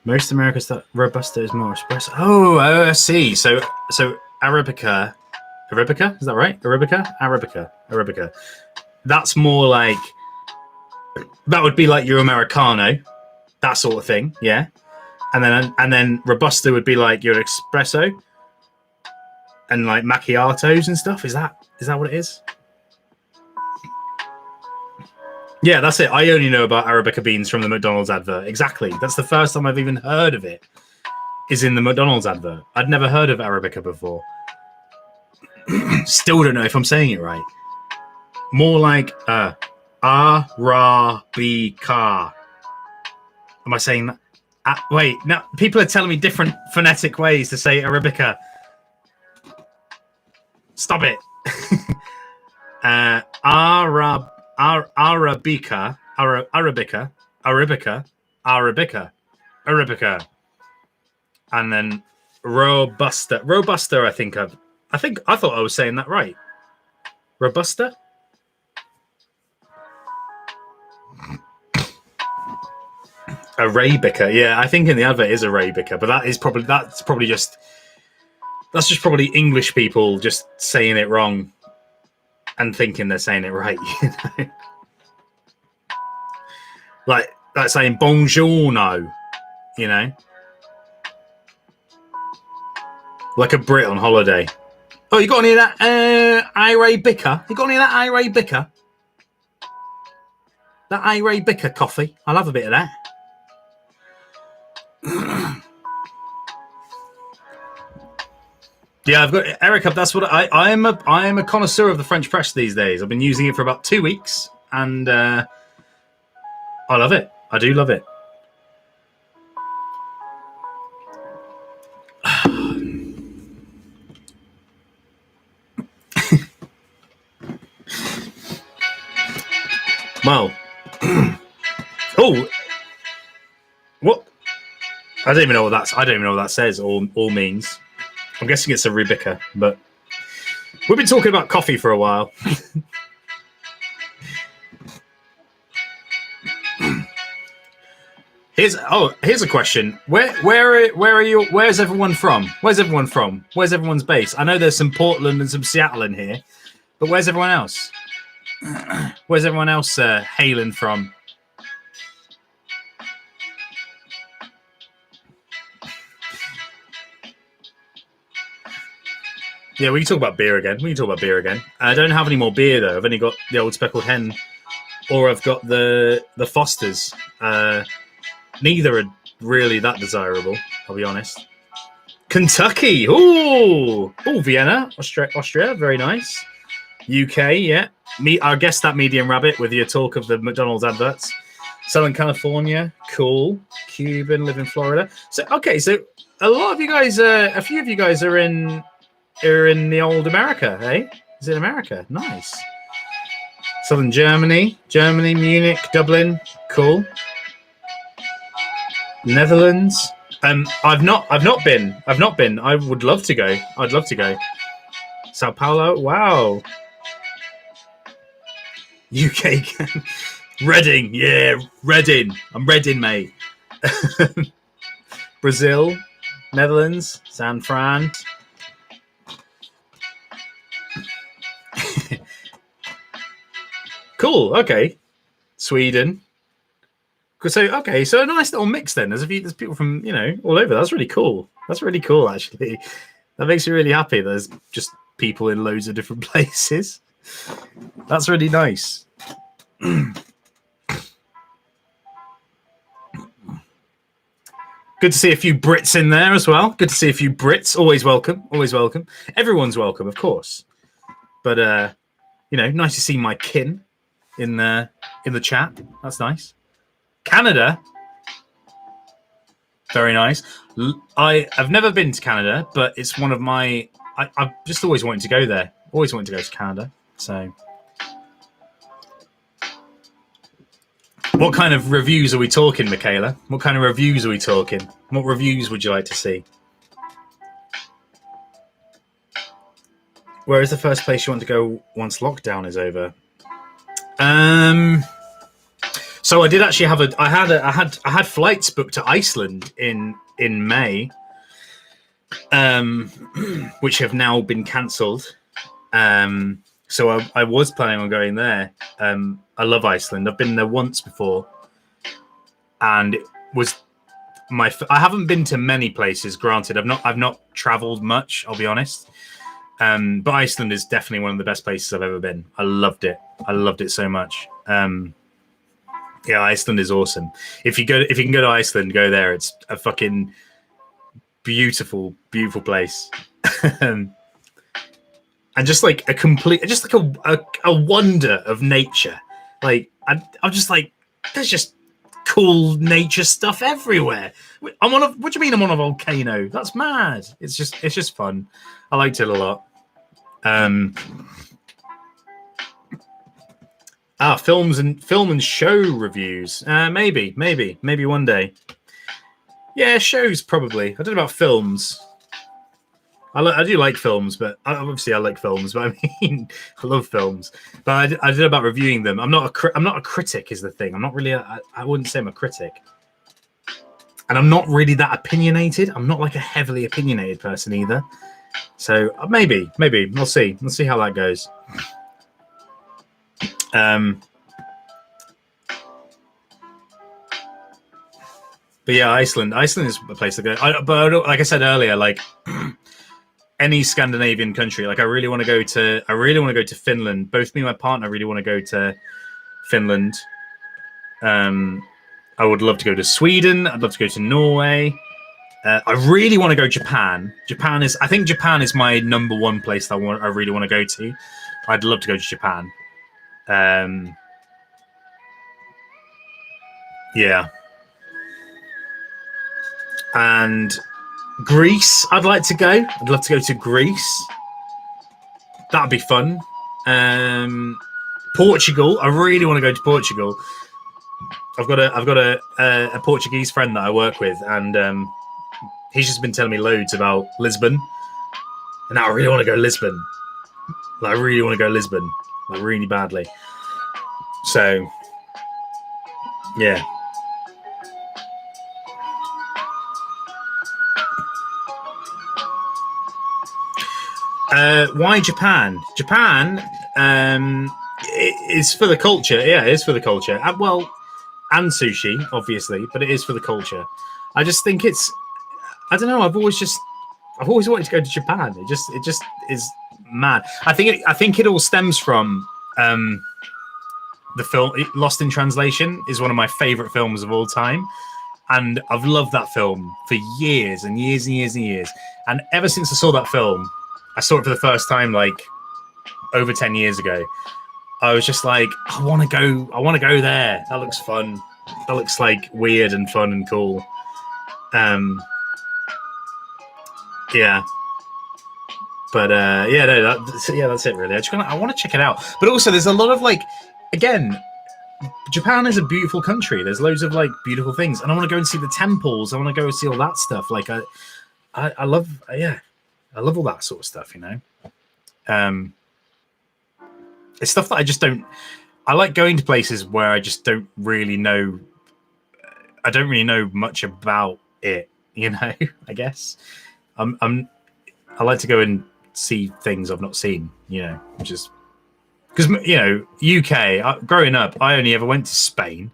Most America's Robusta is more espresso. Oh, I see. So Arabica, is that right? Arabica. That's more like, that would be like your Americano, that sort of thing, yeah. And then Robusta would be like your espresso, and like macchiatos and stuff. Is that what it is? Yeah, that's it. I only know about Arabica beans from the McDonald's advert. Exactly. That's the first time I've even heard of it, is in the McDonald's advert. I'd never heard of Arabica before. Still don't know if I'm saying it right. More like Arabica. Am I saying that? Wait, no. People are telling me different phonetic ways to say Arabica. Stop it. Arabica, and then Robusta. I thought I was saying that right. Robusta. Arabica, yeah. I think in the advert is Arabica, but that's just probably English people just saying it wrong and thinking they're saying it right. Like saying buongiorno, like a Brit on holiday. Oh, you got any of that Arabica? You got any of that Arabica? That Arabica coffee? I love a bit of that. Yeah, I've got Eric. That's what I am a connoisseur of the French press these days. I've been using it for about 2 weeks, and I love it. I do love it. Well, oh, what? I don't even know what that says or means. I'm guessing it's Arabica, but we've been talking about coffee for a while. Here's a question. Where's everyone from? Where's everyone's base? I know there's some Portland and some Seattle in here, but where's everyone else? Where's everyone else hailing from? Yeah, we can talk about beer again. I don't have any more beer though. I've only got the old speckled hen, or I've got the Fosters. Neither are really that desirable, I'll be honest. Kentucky, Vienna, Austria, very nice. UK, yeah. I guess that medium rabbit with your talk of the McDonald's adverts. Southern California, cool. Cuban, live in Florida. So a lot of you guys, a few of you guys are in the old America, eh? Is it America? Nice. Southern Germany, Munich, Dublin, cool. Netherlands. I've not been. I would love to go. I'd love to go. Sao Paulo, wow. UK, Reading, yeah, Reading. I'm Reading, mate. Brazil, Netherlands, San Fran. Cool. Okay, Sweden. So a nice little mix then. There's people from all over. That's really cool. Actually. That makes me really happy. There's just people in loads of different places. That's really nice. Good to see a few Brits in there as well. Good to see a few Brits. Always welcome. Everyone's welcome, of course. But nice to see my kin in the chat. That's nice. Canada, very nice. I've never been to Canada, but it's one of my. I've just always wanted to go there. Always wanted to go to Canada. So, what kind of reviews are we talking, Michaela? What kind of reviews are we talking? What reviews would you like to see? Where is the first place you want to go once lockdown is over? So I did actually have I had flights booked to Iceland in May, which have now been cancelled. So I was planning on going there. I love Iceland. I've been there once before, and it was I haven't been to many places. Granted, I've not travelled much. I'll be honest. But Iceland is definitely one of the best places I've ever been. I loved it. So much. Yeah, Iceland is awesome. If you can go to Iceland, go there. It's a fucking beautiful place. And just like a wonder of nature. Like I'm just like, there's just cool nature stuff everywhere. What do you mean I'm on a volcano? That's mad. It's just fun. I liked it a lot. Film and show reviews. Maybe one day. Yeah, shows probably. I don't know about films. I do like films, but obviously I like films. But I mean, I love films. But I did about reviewing them. I'm not a critic. Is the thing. I'm not really. I wouldn't say I'm a critic. And I'm not really that opinionated. I'm not like a heavily opinionated person either. So maybe we'll see. We'll see how that goes. But yeah, Iceland is a place to go. But like I said earlier, like any Scandinavian country, like I really want to go to Finland. Both me and my partner really want to go to Finland. I would love to go to Sweden. I'd love to go to Norway. I really want to go to Japan. I think Japan is my number one place that I really want to go to. I'd love to go to Japan. Yeah. And Greece, I'd like to go. I'd love to go to Greece. That'd be fun. Portugal, I really want to go to Portugal. I've got a Portuguese friend that I work with, and he's just been telling me loads about Lisbon. And now I really want to go to Lisbon. I really want to go to Lisbon, like really badly. So, yeah. Why Japan? Japan is for the culture. Yeah, it is for the culture. Well, and sushi, obviously, but it is for the culture. I just think I don't know. I've always just I've always wanted to go to Japan. It just is mad. I think it all stems from the film Lost in Translation is one of my favorite films of all time. And I've loved that film for years and years and years and years. And ever since I saw that film, I saw it for the first time like over 10 years ago. I was just like, I want to go there. That looks fun. That looks like weird and fun and cool. Yeah. But that's it really. I want to check it out. But also there's a lot of like, again, Japan is a beautiful country. There's loads of like beautiful things, and I want to go and see the temples. I want to go and see all that stuff. Like I love all that sort of stuff. You know, it's stuff that I just don't. I like going to places where I just don't really know. I don't really know much about it. You know, I guess I like to go and see things I've not seen. You know, which is. Because, you know, UK, growing up, I only ever went to Spain.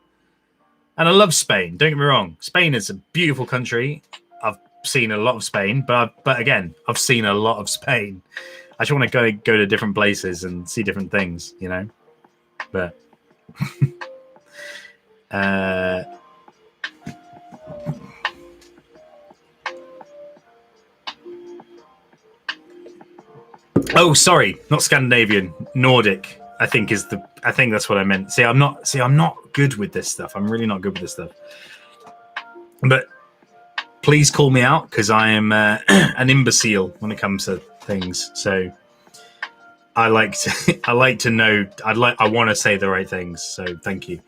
And I love Spain, don't get me wrong. Spain is a beautiful country. I've seen a lot of Spain, but again, I've seen a lot of Spain. I just want to go to different places and see different things, you know? But... Oh, sorry, not Scandinavian, Nordic. I think that's what I meant. I'm not good with this stuff. I'm really not good with this stuff. But please call me out because I am an imbecile when it comes to things. So I like to know. I want to say the right things. So thank you.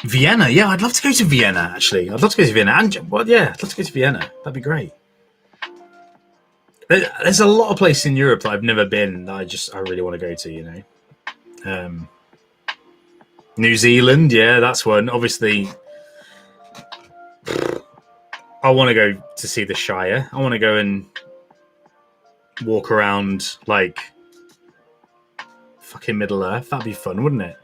Vienna, yeah, I'd love to go to Vienna. Actually, I'd love to go to Vienna. And yeah, I'd love to go to Vienna. That'd be great. There's a lot of places in Europe that I've never been that I really want to go to. You know, New Zealand, yeah, that's one. Obviously, I want to go to see the Shire. I want to go and walk around like fucking Middle Earth. That'd be fun, wouldn't it?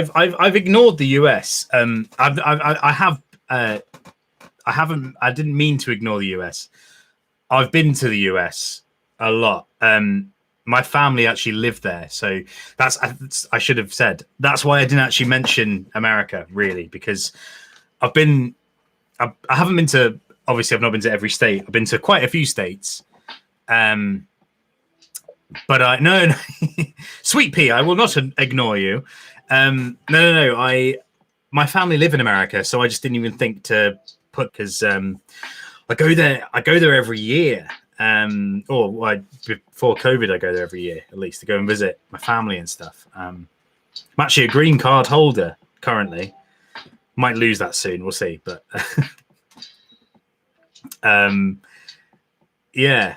I've ignored the US. I didn't mean to ignore the US. I've been to the US a lot. My family actually lived there, so I should have said. That's why I didn't actually mention America really, because I haven't been to. Obviously, I've not been to every state. I've been to quite a few states. But no, Sweet Pea, I will not ignore you. No. My family live in America, so I just didn't even think to put because I go there every year. Before COVID, I go there every year at least to go and visit my family and stuff. I'm actually a green card holder currently. Might lose that soon. We'll see, but yeah.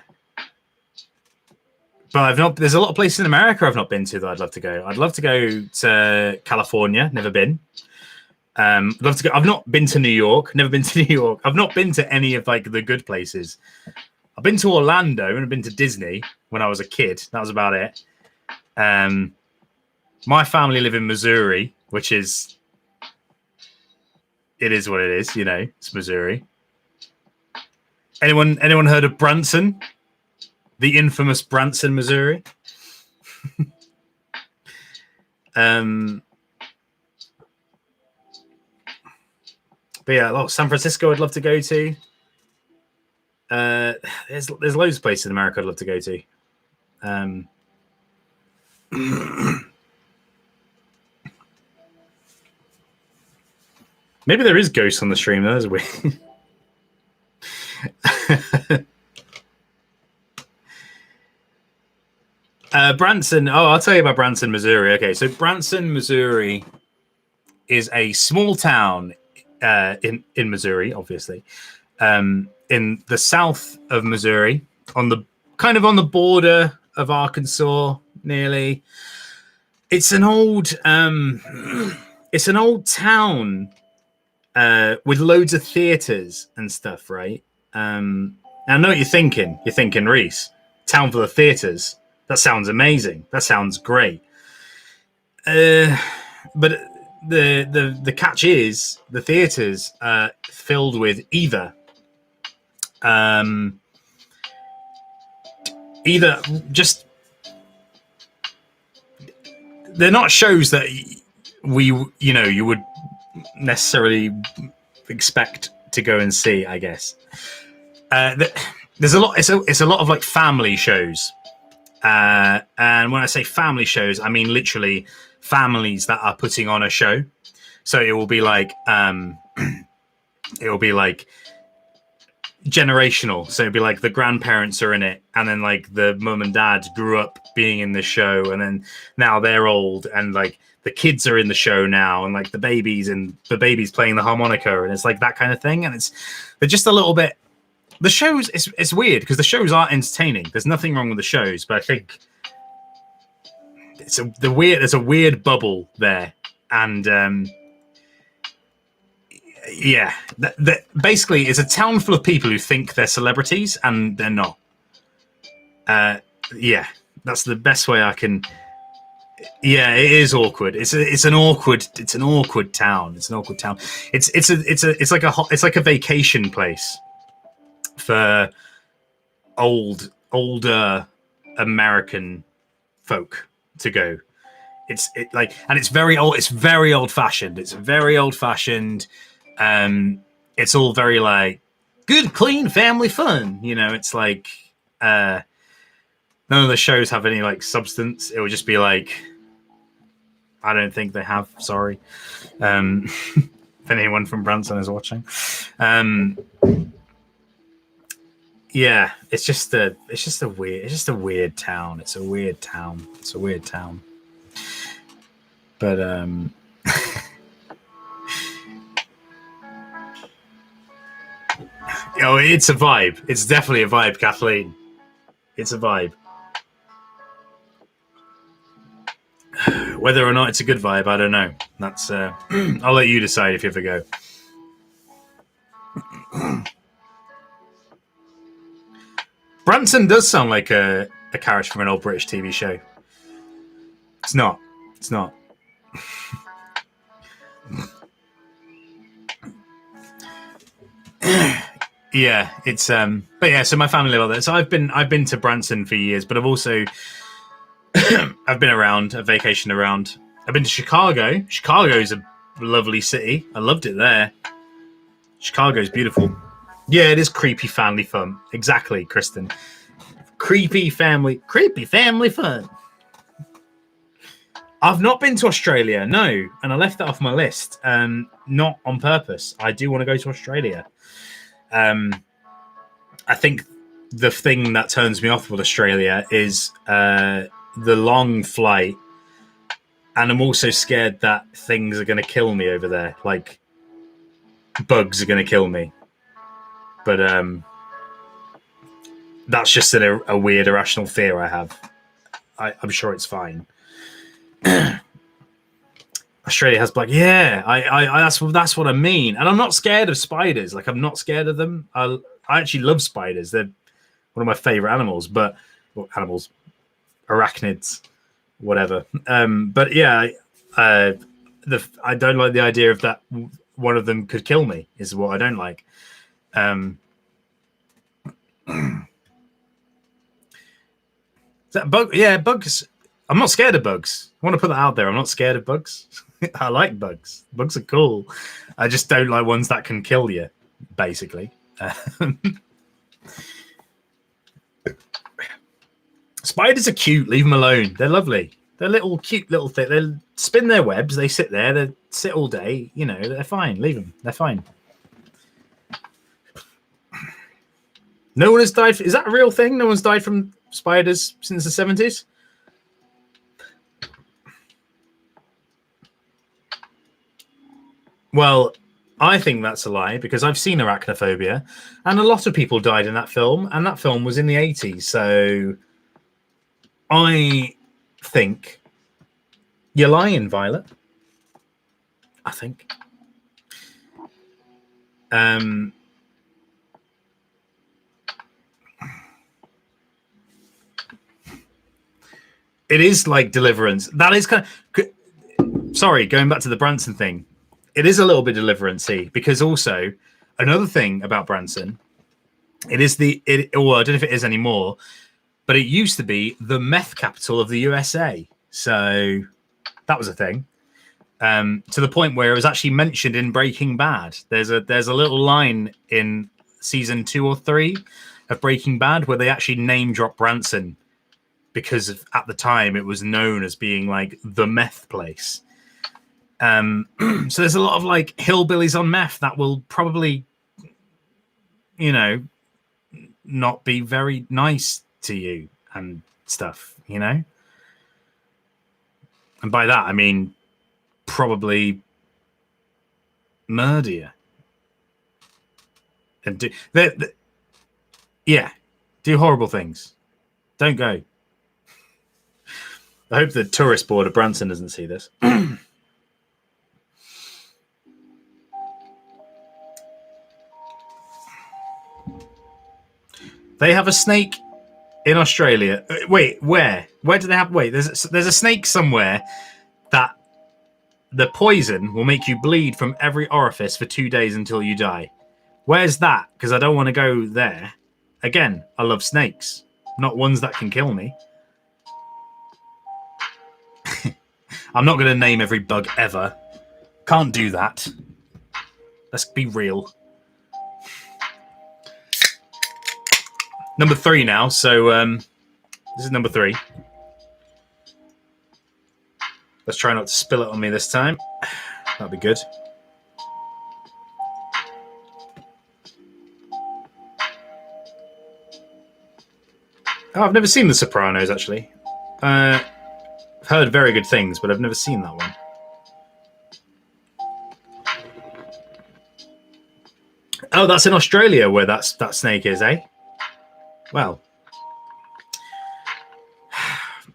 But I've not. There's a lot of places in America I've not been to that I'd love to go. I'd love to go to California. Never been. I'd love to go. I've not been to New York. Never been to New York. I've not been to any of like the good places. I've been to Orlando and I've been to Disney when I was a kid. That was about it. My family live in Missouri, which is. It is what it is. You know, it's Missouri. Anyone heard of Branson? The infamous Branson, Missouri. But yeah, San Francisco I'd love to go to. There's loads of places in America I'd love to go to. Maybe there is ghosts on the stream. That is weird. Branson. Oh, I'll tell you about Branson, Missouri. Okay, so Branson, Missouri is a small town in Missouri, obviously, in the south of Missouri, on the kind of on the border of Arkansas, nearly. It's an old town with loads of theaters and stuff, right? I know what you're thinking. You're thinking, Rhys, town full of theaters. That sounds amazing. That sounds great. But the catch is the theaters are filled with either just, they're not shows that you would necessarily expect to go and see, I guess. There's a lot. It's a lot of like family shows, and when I say family shows, I mean literally families that are putting on a show. So it will be like generational. So it'd be like the grandparents are in it, and then like the mum and dad grew up being in the show, and then now they're old, and like the kids are in the show now, and like the baby's playing the harmonica, and it's like that kind of thing. And they're just a little bit. The shows, it's weird because the shows are entertaining. There's nothing wrong with the shows, but I think there's a weird bubble there, and yeah, basically it's a town full of people who think they're celebrities and they're not. Yeah, that's the best way I can. Yeah, it is awkward. It's an awkward town. It's an awkward town. It's like a vacation place for older American folk to go. It's very old. It's very old fashioned. It's very old fashioned. It's all very like good, clean family fun. It's like none of the shows have any like substance. It would just be like, I don't think they have. Sorry, if anyone from Branson is watching. Yeah, it's just a weird town. It's a weird town. But it's a vibe. It's definitely a vibe, Kathleen. It's a vibe. Whether or not it's a good vibe, I don't know. That's I'll let you decide if you ever go. Branson does sound like a character from an old British TV show. It's not. Yeah, it's but yeah, so my family live there. So I've been to Branson for years, but I've also I've been around, I've vacationed around. I've been to Chicago. Chicago's a lovely city. I loved it there. Chicago's beautiful. Yeah, it is creepy family fun. Exactly, Kristen. Creepy family fun. I've not been to Australia, no, and I left that off my list. Not on purpose. I do want to go to Australia. I think the thing that turns me off with Australia is the long flight, and I'm also scared that things are going to kill me over there. Like bugs are going to kill me. But that's just a weird irrational fear I have. I'm sure it's fine. Australia has black. Yeah, I that's what I mean. And I'm not scared of spiders. Like, I'm not scared of them. I actually love spiders. They're one of my favorite animals. Arachnids, whatever. But yeah, I don't like the idea of that. One of them could kill me. Is what I don't like. That bug? Yeah, bugs. I'm not scared of bugs. I want to put that out there. I'm not scared of bugs. I like bugs. Bugs are cool. I just don't like ones that can kill you, basically. Spiders are cute. Leave them alone. They're lovely. They're little, cute little things. They spin their webs. They sit there. They sit all day. They're fine. Leave them. They're fine. No one has died. Is that a real thing? No one's died from spiders since the 70s? Well, I think that's a lie because I've seen Arachnophobia, and a lot of people died in that film, and that film was in the 80s. So I think you're lying, Violet. I think. It is like Deliverance. That is kind of... Sorry, going back to the Branson thing. It is a little bit Deliverance-y because also another thing about Branson, well, I don't know if it is anymore, but it used to be the meth capital of the USA. So that was a thing. To the point where it was actually mentioned in Breaking Bad. There's a little line in season 2 or 3 of Breaking Bad where they actually name drop Branson because at the time it was known as being like the meth place. So there's a lot of like hillbillies on meth that will probably, not be very nice to you and stuff, And by that, I mean, probably murder you. And do horrible things. Don't go. I hope the tourist board of Branson doesn't see this. They have a snake in Australia. Wait, where? Where do they have? Wait, there's a snake somewhere that the poison will make you bleed from every orifice for 2 days until you die. Where's that? Because I don't want to go there. Again, I love snakes, not ones that can kill me. I'm not going to name every bug ever. Can't do that. Let's be real. Number 3 now. So this is number 3. Let's try not to spill it on me this time. That'd be good. Oh, I've never seen The Sopranos, actually. I've heard very good things, but I've never seen that one. Oh, that's in Australia where that snake is, eh? Well.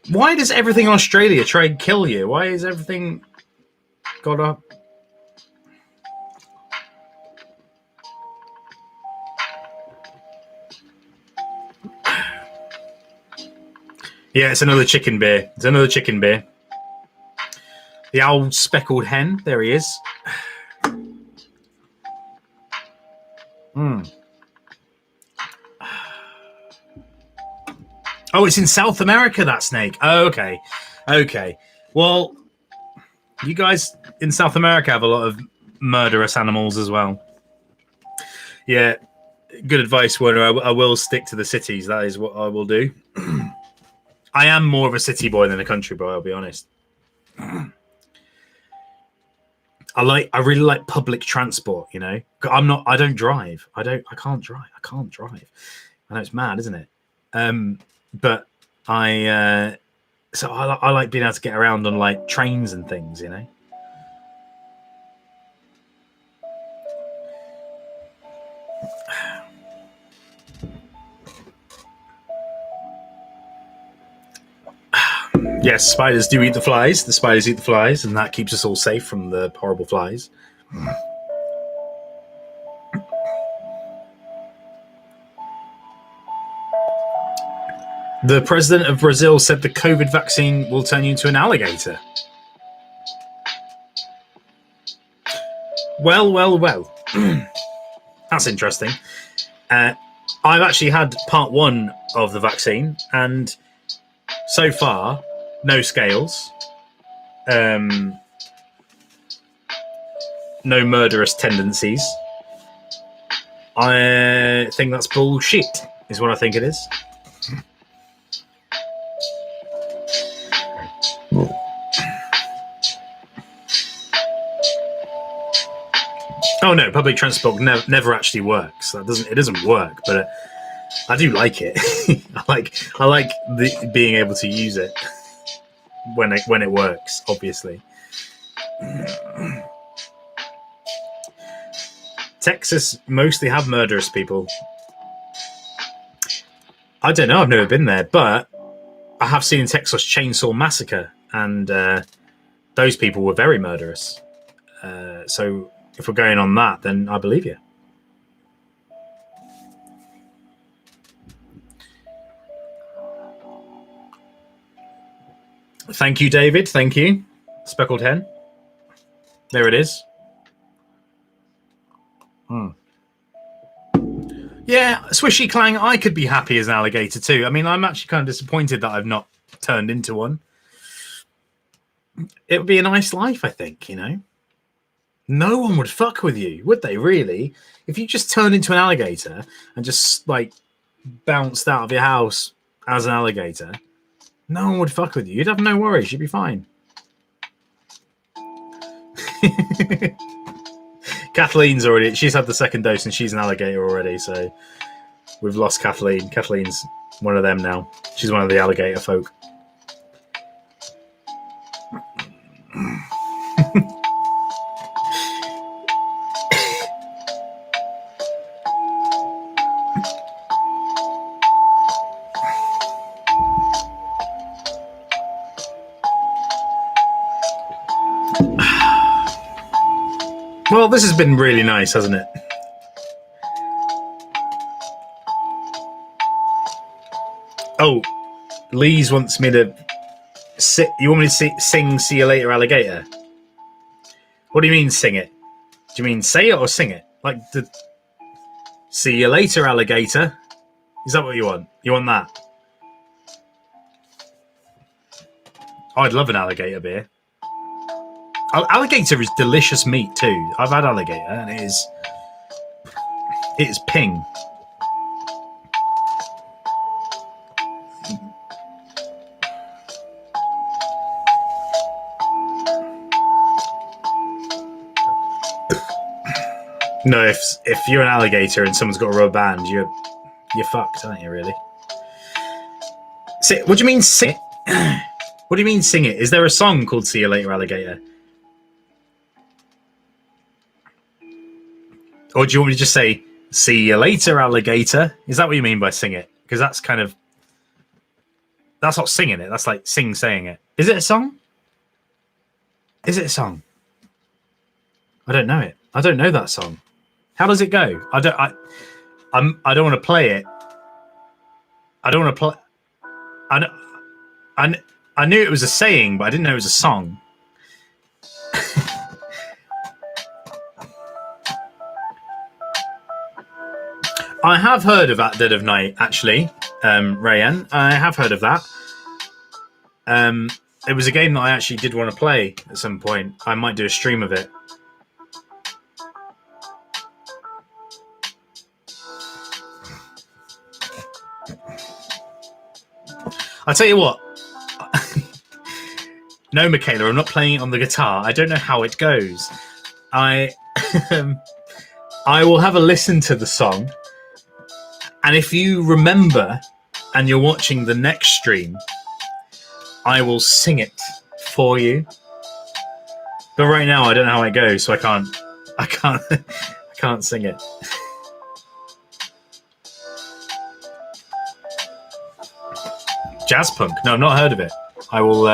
Why does everything in Australia try and kill you? Why is everything got up? Yeah, it's another chicken bear. It's another chicken bear. The old speckled hen. There he is. Oh, it's in South America, that snake. Oh, okay. Okay. Well, you guys in South America have a lot of murderous animals as well. Yeah, good advice, Warner. I will stick to the cities. That is what I will do. I am more of a city boy than a country boy, I'll be honest. I really like public transport, I don't drive. I can't drive. I know it's mad, isn't it? But I like being able to get around on like trains and things, Yes, spiders do eat the flies. The spiders eat the flies, and that keeps us all safe from the horrible flies. The president of Brazil said the COVID vaccine will turn you into an alligator. Well. That's interesting. I've actually had part 1 of the vaccine, and so far, no scales, no murderous tendencies. I think that's bullshit, is what I think it is. Oh no, public transport never actually works. It doesn't work, but I do like it. I like being able to use it when it works. Obviously, Texas mostly have murderous people. I don't know. I've never been there, but I have seen Texas Chainsaw Massacre, and those people were very murderous. So if we're going on that, then I believe you. Thank you, David. Thank you. Speckled hen. There it is. Yeah, Swishy Clang, I could be happy as an alligator too. I mean, I'm actually kind of disappointed that I've not turned into one. It would be a nice life, I think, you know. No one would fuck with you, would they, really? If you just turned into an alligator and just, like, bounced out of your house as an alligator, no one would fuck with you. You'd have no worries. You'd be fine. Kathleen's already... She's had the second dose and she's an alligator already, so we've lost Kathleen. Kathleen's one of them now. She's one of the alligator folk. Well, this has been really nice, hasn't it? Oh, Lee's wants me to sit. You want me to sing "See You Later, Alligator"? What do you mean, sing it? Do you mean say it or sing it? Like the "See You Later, Alligator"? Is that what you want? You want that? Oh, I'd love an alligator beer. Alligator is delicious meat too. I've had alligator and it is ping. No, if you're an alligator and someone's got a rubber band, you're fucked, aren't you? Really? What do you mean sing it? What do you mean sing it? Is there a song called "See You Later, Alligator"? Or do you want me to just say, "See you later, alligator"? Is that what you mean by sing it? Because that's kind of... That's not singing it. That's like saying it. Is it a song? Is it a song? I don't know it. I don't know that song. How does it go? I don't want to play it. I don't want to play... I knew it was a saying, but I didn't know it was a song. I have heard of At Dead of Night, actually, Rayan. I have heard of that. It was a game that I actually did want to play at some point. I might do a stream of it. I'll tell you what. No, Michaela, I'm not playing it on the guitar. I don't know how it goes. I will have a listen to the song. And if you remember and you're watching the next stream, I will sing it for you. But right now I don't know how it goes, so I can't sing it. Jazz punk? No, I've not heard of it. I'll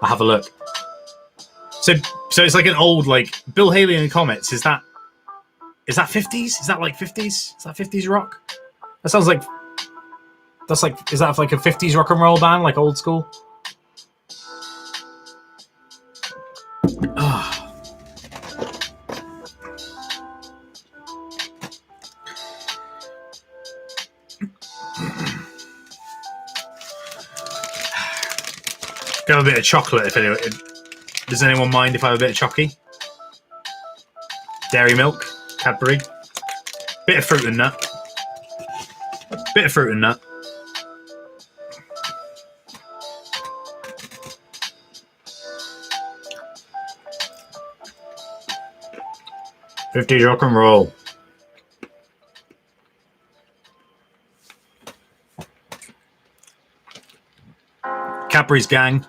have a look. So it's like an old, like Bill Haley and the Comets. Is that 50s? Is that like 50s? Is that 50s rock? That sounds like... That's like... Is that like a 50s rock and roll band? Like old school? Oh. Go a bit of chocolate if anyone... Does anyone mind if I have a bit of chocky? Dairy milk? Cadbury? Bit of fruit and nut. Bit of fruit and nut. '50s rock and roll. Cadbury's gang.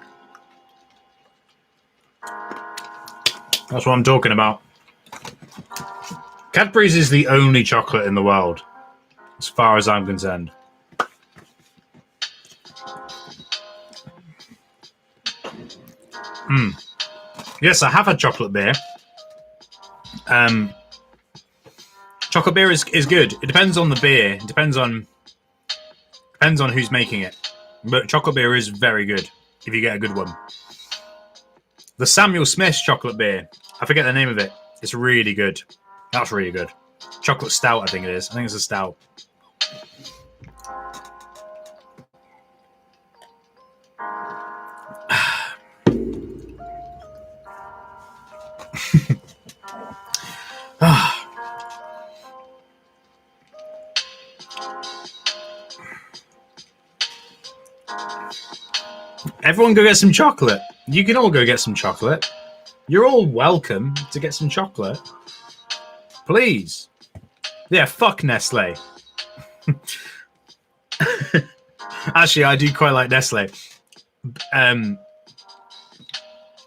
That's what I'm talking about. Cadbury's is the only chocolate in the world, as far as I'm concerned. Yes, I have had chocolate beer. Chocolate beer is good. It depends on the beer. It depends on who's making it. But chocolate beer is very good if you get a good one. The Samuel Smith's chocolate beer, I forget the name of it. It's really good. That's really good. Chocolate stout, I think it is. I think it's a stout. Everyone go get some chocolate. You can all go get some chocolate. You're all welcome to get some chocolate. Please. Yeah, fuck Nestle. Actually, I do quite like Nestle.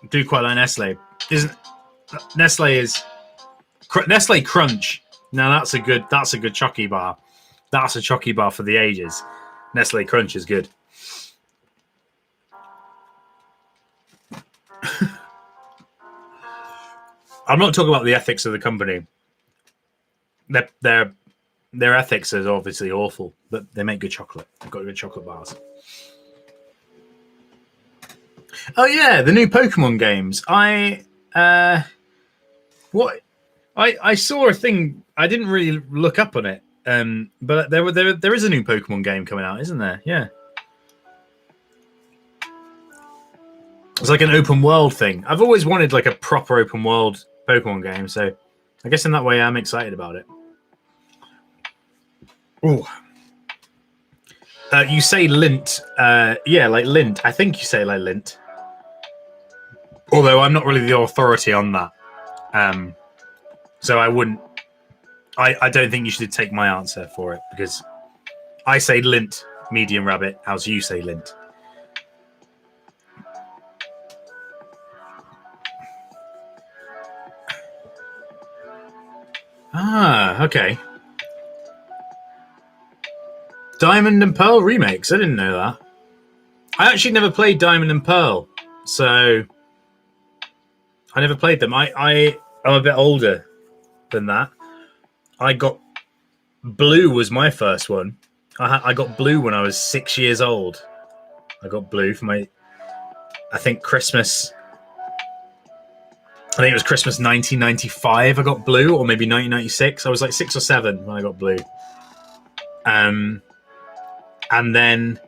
Do quite like Nestle. Nestle Crunch. Now that's a good chocky bar. That's a chocky bar for the ages. Nestle Crunch is good. I'm not talking about the ethics of the company. Their ethics is obviously awful, but they make good chocolate. They've got good chocolate bars. Oh yeah, the new Pokemon games. I saw a thing. I didn't really look up on it, but there is a new Pokemon game coming out, isn't there? Yeah. It's like an open world thing. I've always wanted like a proper open world Pokemon game, so I guess in that way I'm excited about it. Ooh. You say lint. Yeah, like lint. I think you say like lint. Although I'm not really the authority on that. So I wouldn't... I don't think you should take my answer for it, because I say lint, medium rabbit. How's you say lint? Ah, okay. Diamond and Pearl remakes. I didn't know that. I actually never played Diamond and Pearl, so I never played them. I'm a bit older than that. I got Blue was my first one. I got Blue when I was 6 years old. I got Blue for my, I think Christmas. I think it was Christmas 1995. I got Blue, or maybe 1996. I was like 6 or 7 when I got Blue. And then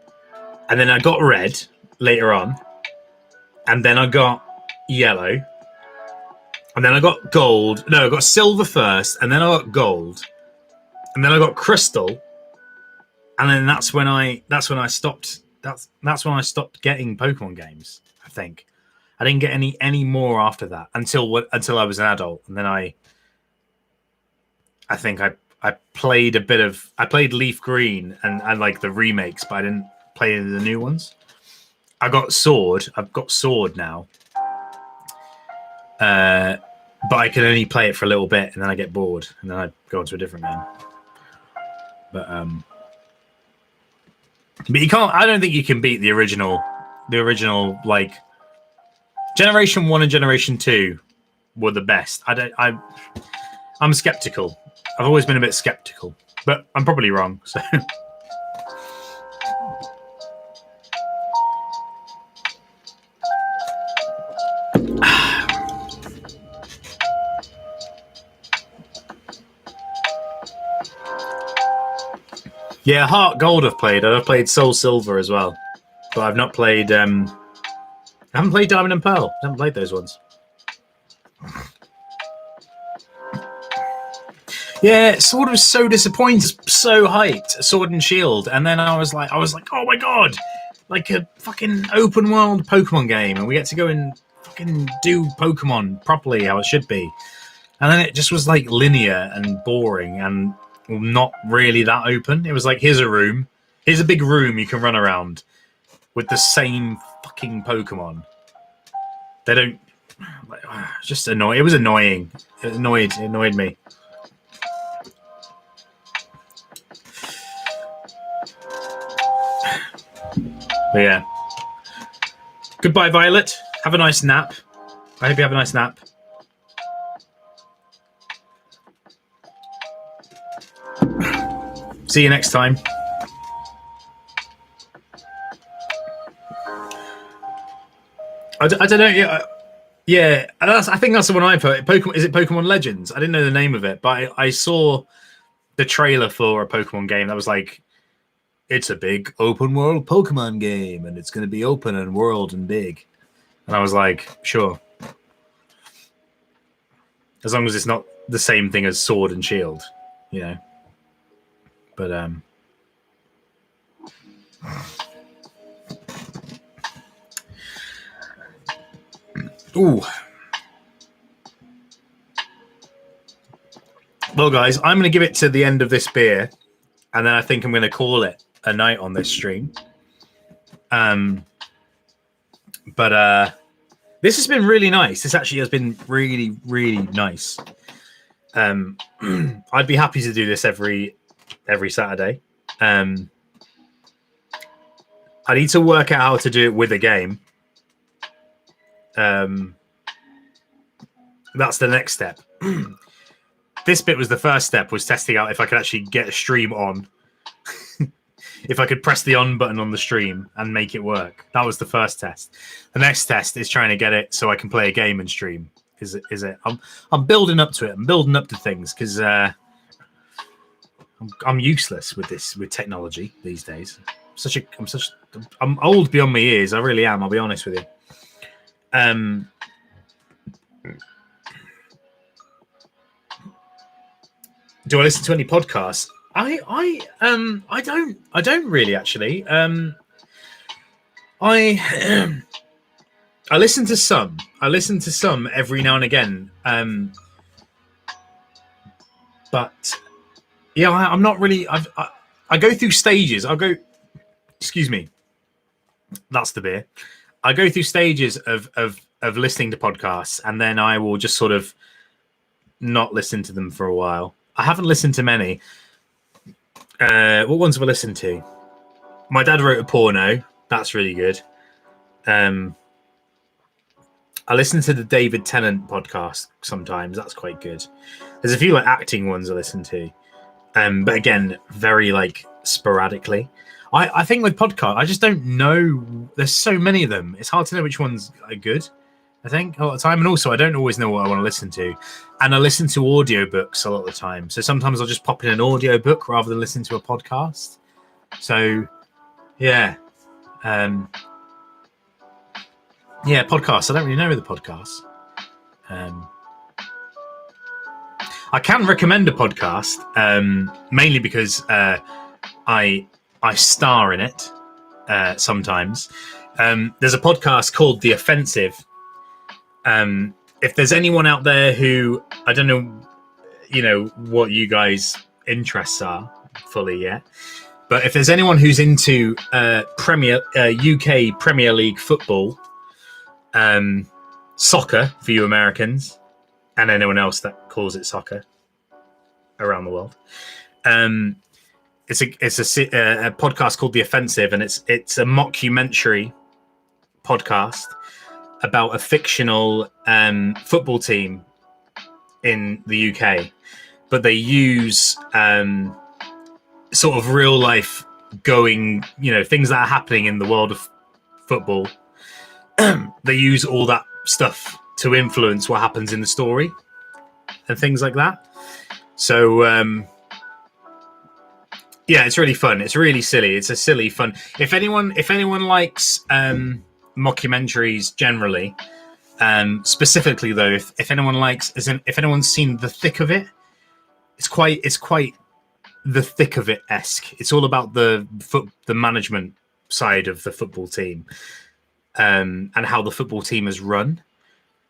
I got Red later on, and then I got Yellow, and then I got Gold. No, I got Silver first, and then I got Gold, and then I got Crystal, and then that's when I stopped. That's when I stopped getting Pokemon games. I think I didn't get any more after that until I was an adult, and then I think I played a bit of... I played Leaf Green and like the remakes, but I didn't play any of the new ones. I got Sword. I've got Sword now. But I can only play it for a little bit, and then I get bored, and then I go on to a different game. But you can't... I don't think you can beat the original, like... Generation 1 and Generation 2 were the best. I'm skeptical. I've always been a bit skeptical, but I'm probably wrong. So, yeah, Heart Gold I've played. I've played Soul Silver as well, but I've not played. I haven't played Diamond and Pearl. I haven't played those ones. Yeah, Sword was so disappointing, so hyped, Sword and Shield, and then I was like, oh my god, like a fucking open world Pokemon game, and we get to go and fucking do Pokemon properly how it should be, and then it just was like linear and boring and not really that open. It was like, here's a big room you can run around with the same fucking Pokemon. They don't, like, just annoying. It was annoying. It annoyed me. But yeah. Goodbye, Violet. Have a nice nap. I hope you have a nice nap. See you next time. I don't know. Yeah, I think that's the one I put. Pokemon, is it Pokemon Legends? I didn't know the name of it, but I saw the trailer for a Pokemon game that was like, it's a big open world Pokemon game, and it's going to be open and world and big. And I was like, sure. As long as it's not the same thing as Sword and Shield, you know. But ooh. Well, guys, I'm going to give it to the end of this beer, and then I think I'm going to call it a night on this stream. But this has been really nice. This actually has been really, really nice. I'd be happy to do this every Saturday. I need to work out how to do it with a game. That's the next step. This bit was the first step, was testing out if I could actually get a stream on. If I could press the on button on the stream and make it work. That was the first test. The next test is trying to get it so I can play a game and stream. Is it? I'm building up to it. I'm building up to things because I'm useless with technology these days. I'm old beyond my years. I really am. I'll be honest with you. Do I listen to any podcasts? I don't really actually. I listen to some. I listen to some every now and again. But yeah, I'm not really. I go through stages. Excuse me. That's the beer. I go through stages of listening to podcasts, and then I will just sort of not listen to them for a while. I haven't listened to many. What ones have I listened to? My Dad Wrote a Porno. That's really good. I listen to the David Tennant podcast sometimes. That's quite good. There's a few like acting ones I listen to. But again, very like sporadically. I think with podcasts, I just don't know. There's so many of them. It's hard to know which ones are good, I think, a lot of the time. And also, I don't always know what I want to listen to. And I listen to audiobooks a lot of the time. So sometimes I'll just pop in an audiobook rather than listen to a podcast. So, yeah. Yeah, podcasts. I don't really know the podcasts. I can recommend a podcast, mainly because I star in it sometimes. There's a podcast called The Offensive. If there's anyone out there who, I don't know, what you guys' interests are fully yet, but if there's anyone who's into UK Premier League football, soccer for you Americans, and anyone else that calls it soccer around the world, it's a podcast called The Offensive, and it's a mockumentary podcast about a fictional football team in the UK, but they use sort of real life going, things that are happening in the world of football. They use all that stuff to influence what happens in the story and things like that. So yeah, it's really fun. It's really silly. It's a silly fun. If anyone likes mockumentaries generally, specifically though, if anyone likes, if anyone's seen The Thick of It, it's quite The Thick of It-esque. It's all about the management side of the football team, and how the football team is run.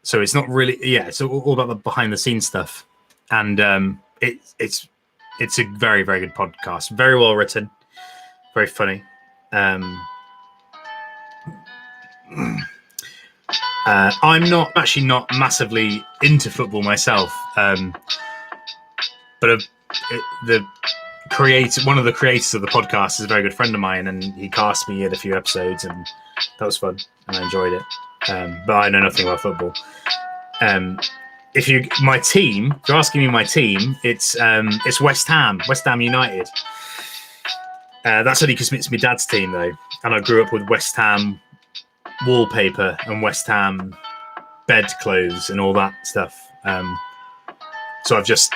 So it's not really, it's all about the behind the scenes stuff, and it's a very, very good podcast. Very well written, very funny. I'm actually not massively into football myself, but one of the creators of the podcast is a very good friend of mine, and he cast me in a few episodes, and that was fun, and I enjoyed it. But I know nothing about football. If you're asking me my team, it's West Ham United. That's only because it's my dad's team though, and I grew up with West Ham wallpaper and West Ham bedclothes and all that stuff. So I've just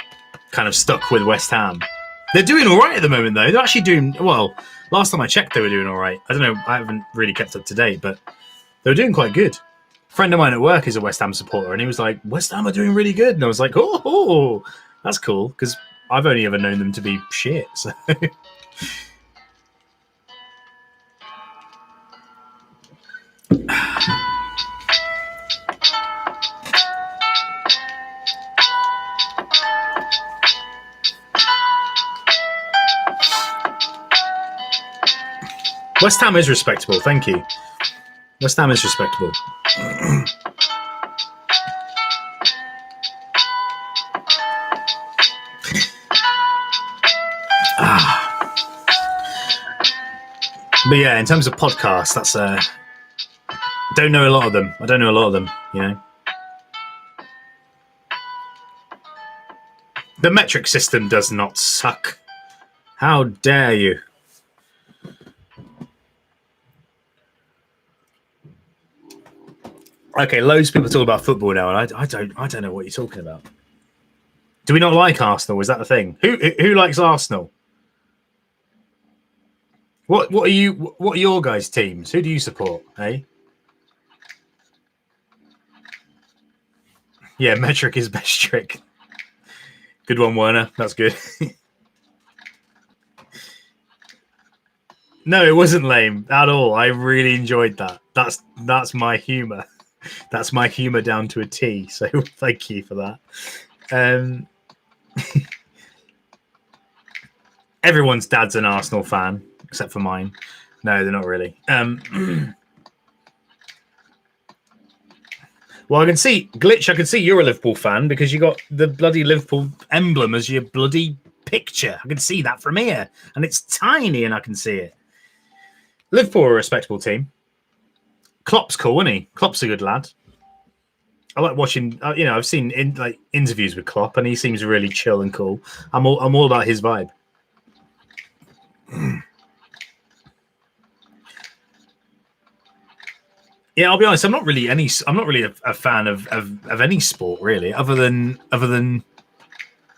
kind of stuck with West Ham. They're doing all right at the moment though. They're actually doing well. Last time I checked, they were doing all right. I don't know. I haven't really kept up to date, but they were doing quite good. A friend of mine at work is a West Ham supporter, and he was like, West Ham are doing really good. And I was like, oh that's cool, because I've only ever known them to be shit. So. West Ham is respectable, thank you. West Ham is respectable. But yeah, in terms of podcasts, that's don't know a lot of them. I don't know a lot of them, you know. The metric system does not suck. How dare you? Okay, loads of people talk about football now, and I don't know what you're talking about. Do we not like Arsenal? Is that the thing? Who likes Arsenal? What are your guys' teams? Who do you support? Hey, yeah, metric is best trick. Good one, Werner. That's good. No, it wasn't lame at all. I really enjoyed that. That's my humor. That's my humor down to a T. So thank you for that. Everyone's dad's an Arsenal fan, except for mine. No, they're not really. Well, I can see Glitch. I can see you're a Liverpool fan because you got the bloody Liverpool emblem as your bloody picture. I can see that from here, and it's tiny, and I can see it. Liverpool are a respectable team. Klopp's cool, isn't he? Klopp's a good lad. I like watching. I've seen interviews with Klopp, and he seems really chill and cool. I'm all about his vibe. Yeah, I'll be honest. I'm not really a fan of any sport really, other than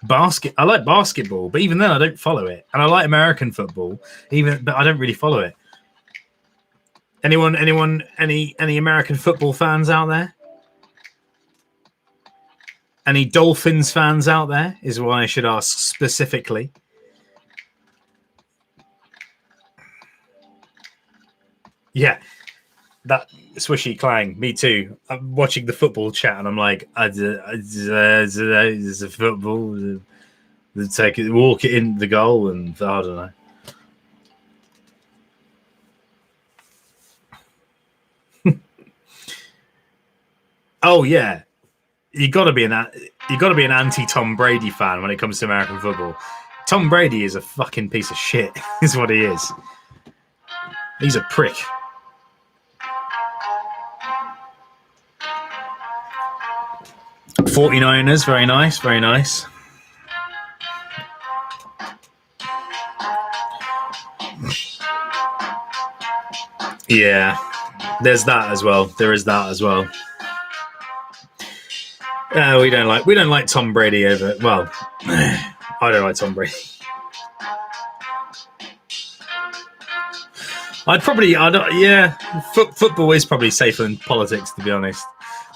basket. I like basketball, but even then, I don't follow it. And I like American football, but I don't really follow it. Any American football fans out there? Any Dolphins fans out there is what I should ask specifically. Yeah, that swishy clang. Me too. I'm watching the football chat and I'm like, it's a football. Take it, walk it in the goal, and I don't know. Oh yeah, you got to be an anti-Tom Brady fan when it comes to American football. Tom Brady is a fucking piece of shit, is what he is. He's a prick. '49ers, very nice, very nice. Yeah, there's that as well. There is that as well. We don't like Tom Brady over. Well, I don't like Tom Brady. Football is probably safer than politics, to be honest.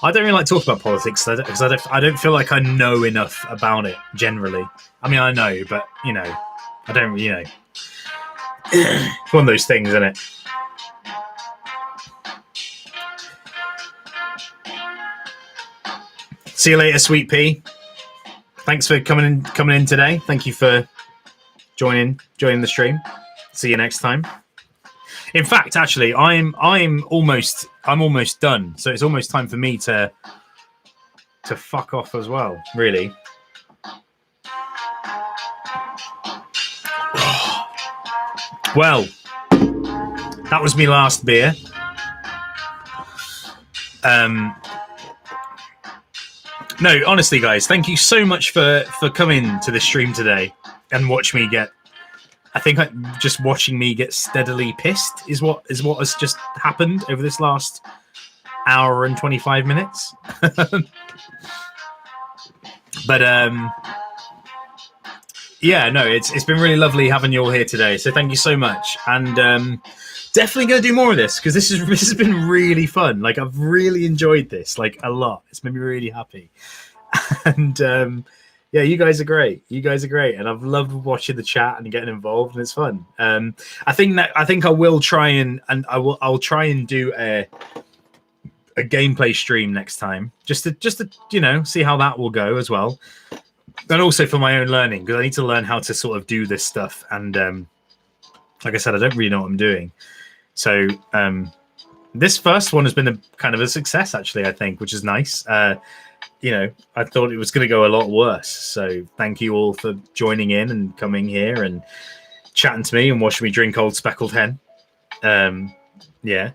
I don't really like talking about politics because I don't feel like I know enough about it generally. I mean, I know, but I don't. It's one of those things, isn't it? See you later, Sweet Pea. Thanks for coming in today. Thank you for joining the stream. See you next time. In fact, actually, I'm almost done. So it's almost time for me to fuck off as well, really. Well, that was my last beer. No, honestly, guys, thank you so much for coming to this stream today and watch me get. I think just watching me get steadily pissed is what has just happened over this last hour and 25 minutes. But yeah, no, it's been really lovely having you all here today. So thank you so much, and definitely going to do more of this because this has been really fun. Like, I've really enjoyed this, like, a lot. It's made me really happy. And yeah, you guys are great. You guys are great, and I've loved watching the chat and getting involved, and it's fun. I think I will try and I'll try and do a gameplay stream next time, just to you know, see how that will go as well, and also for my own learning, because I need to learn how to sort of do this stuff. And like I said, I don't really know what I'm doing. So this first one has been a kind of a success, actually, I think, which is nice. You know, I thought it was going to go a lot worse. So thank you all for joining in and coming here and chatting to me and watching me drink Old Speckled Hen. Yeah.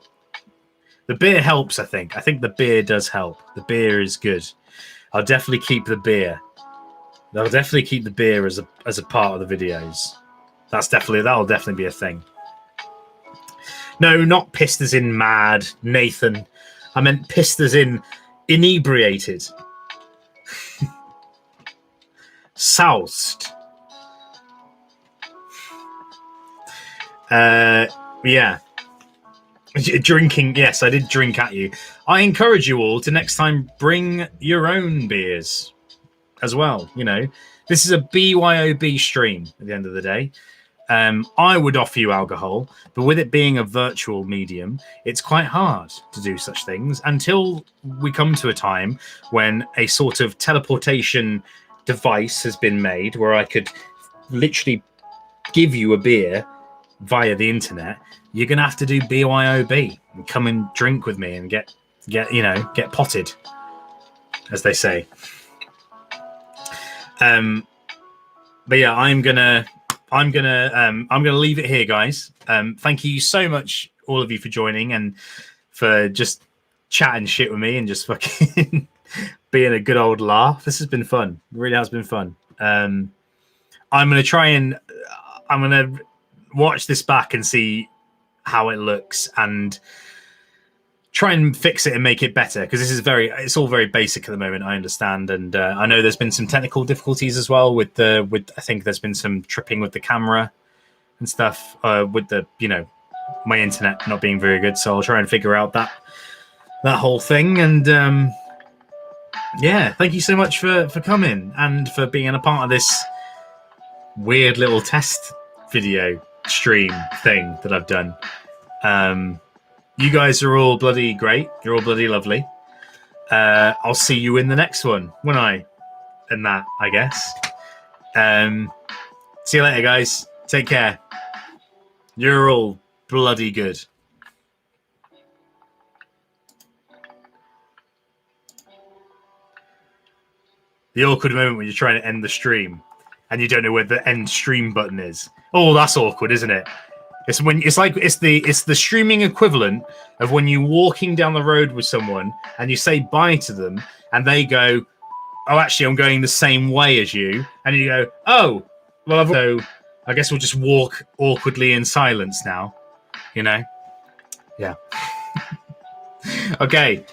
The beer helps, I think. I think the beer does help. The beer is good. I'll definitely keep the beer. I'll definitely keep the beer as a part of the videos. That'll definitely be a thing. No, not pissed as in mad, Nathan. I meant pissed as in inebriated. Soused. Yeah. Drinking, yes, I did drink at you. I encourage you all to next time bring your own beers as well. You know, this is a BYOB stream at the end of the day. I would offer you alcohol, but with it being a virtual medium, it's quite hard to do such things until we come to a time when a sort of teleportation device has been made where I could literally give you a beer via the internet. You're gonna have to do BYOB and come and drink with me and get potted, as they say. But yeah, I'm gonna leave it here, guys. Thank you so much, all of you, for joining and for just chatting shit with me and just fucking being a good old laugh. This has been fun. It really has been fun. I'm gonna watch this back and see how it looks and try and fix it and make it better, because it's all very basic at the moment, I understand. And I know there's been some technical difficulties as well with I think there's been some tripping with the camera and stuff, with my internet not being very good. So I'll try and figure out that whole thing. And yeah, thank you so much for coming and for being a part of this weird little test video stream thing that I've done. You guys are all bloody great. You're all bloody lovely. I'll see you in the next one, won't I? And that, I guess. See you later, guys. Take care. You're all bloody good. The awkward moment when you're trying to end the stream and you don't know where the end stream button is. Oh, that's awkward, isn't it? It's the streaming equivalent of when you're walking down the road with someone and you say bye to them and they go, "Oh, actually, I'm going the same way as you," and you go, "Oh, well, so I guess we'll just walk awkwardly in silence now," you know? Yeah. Okay.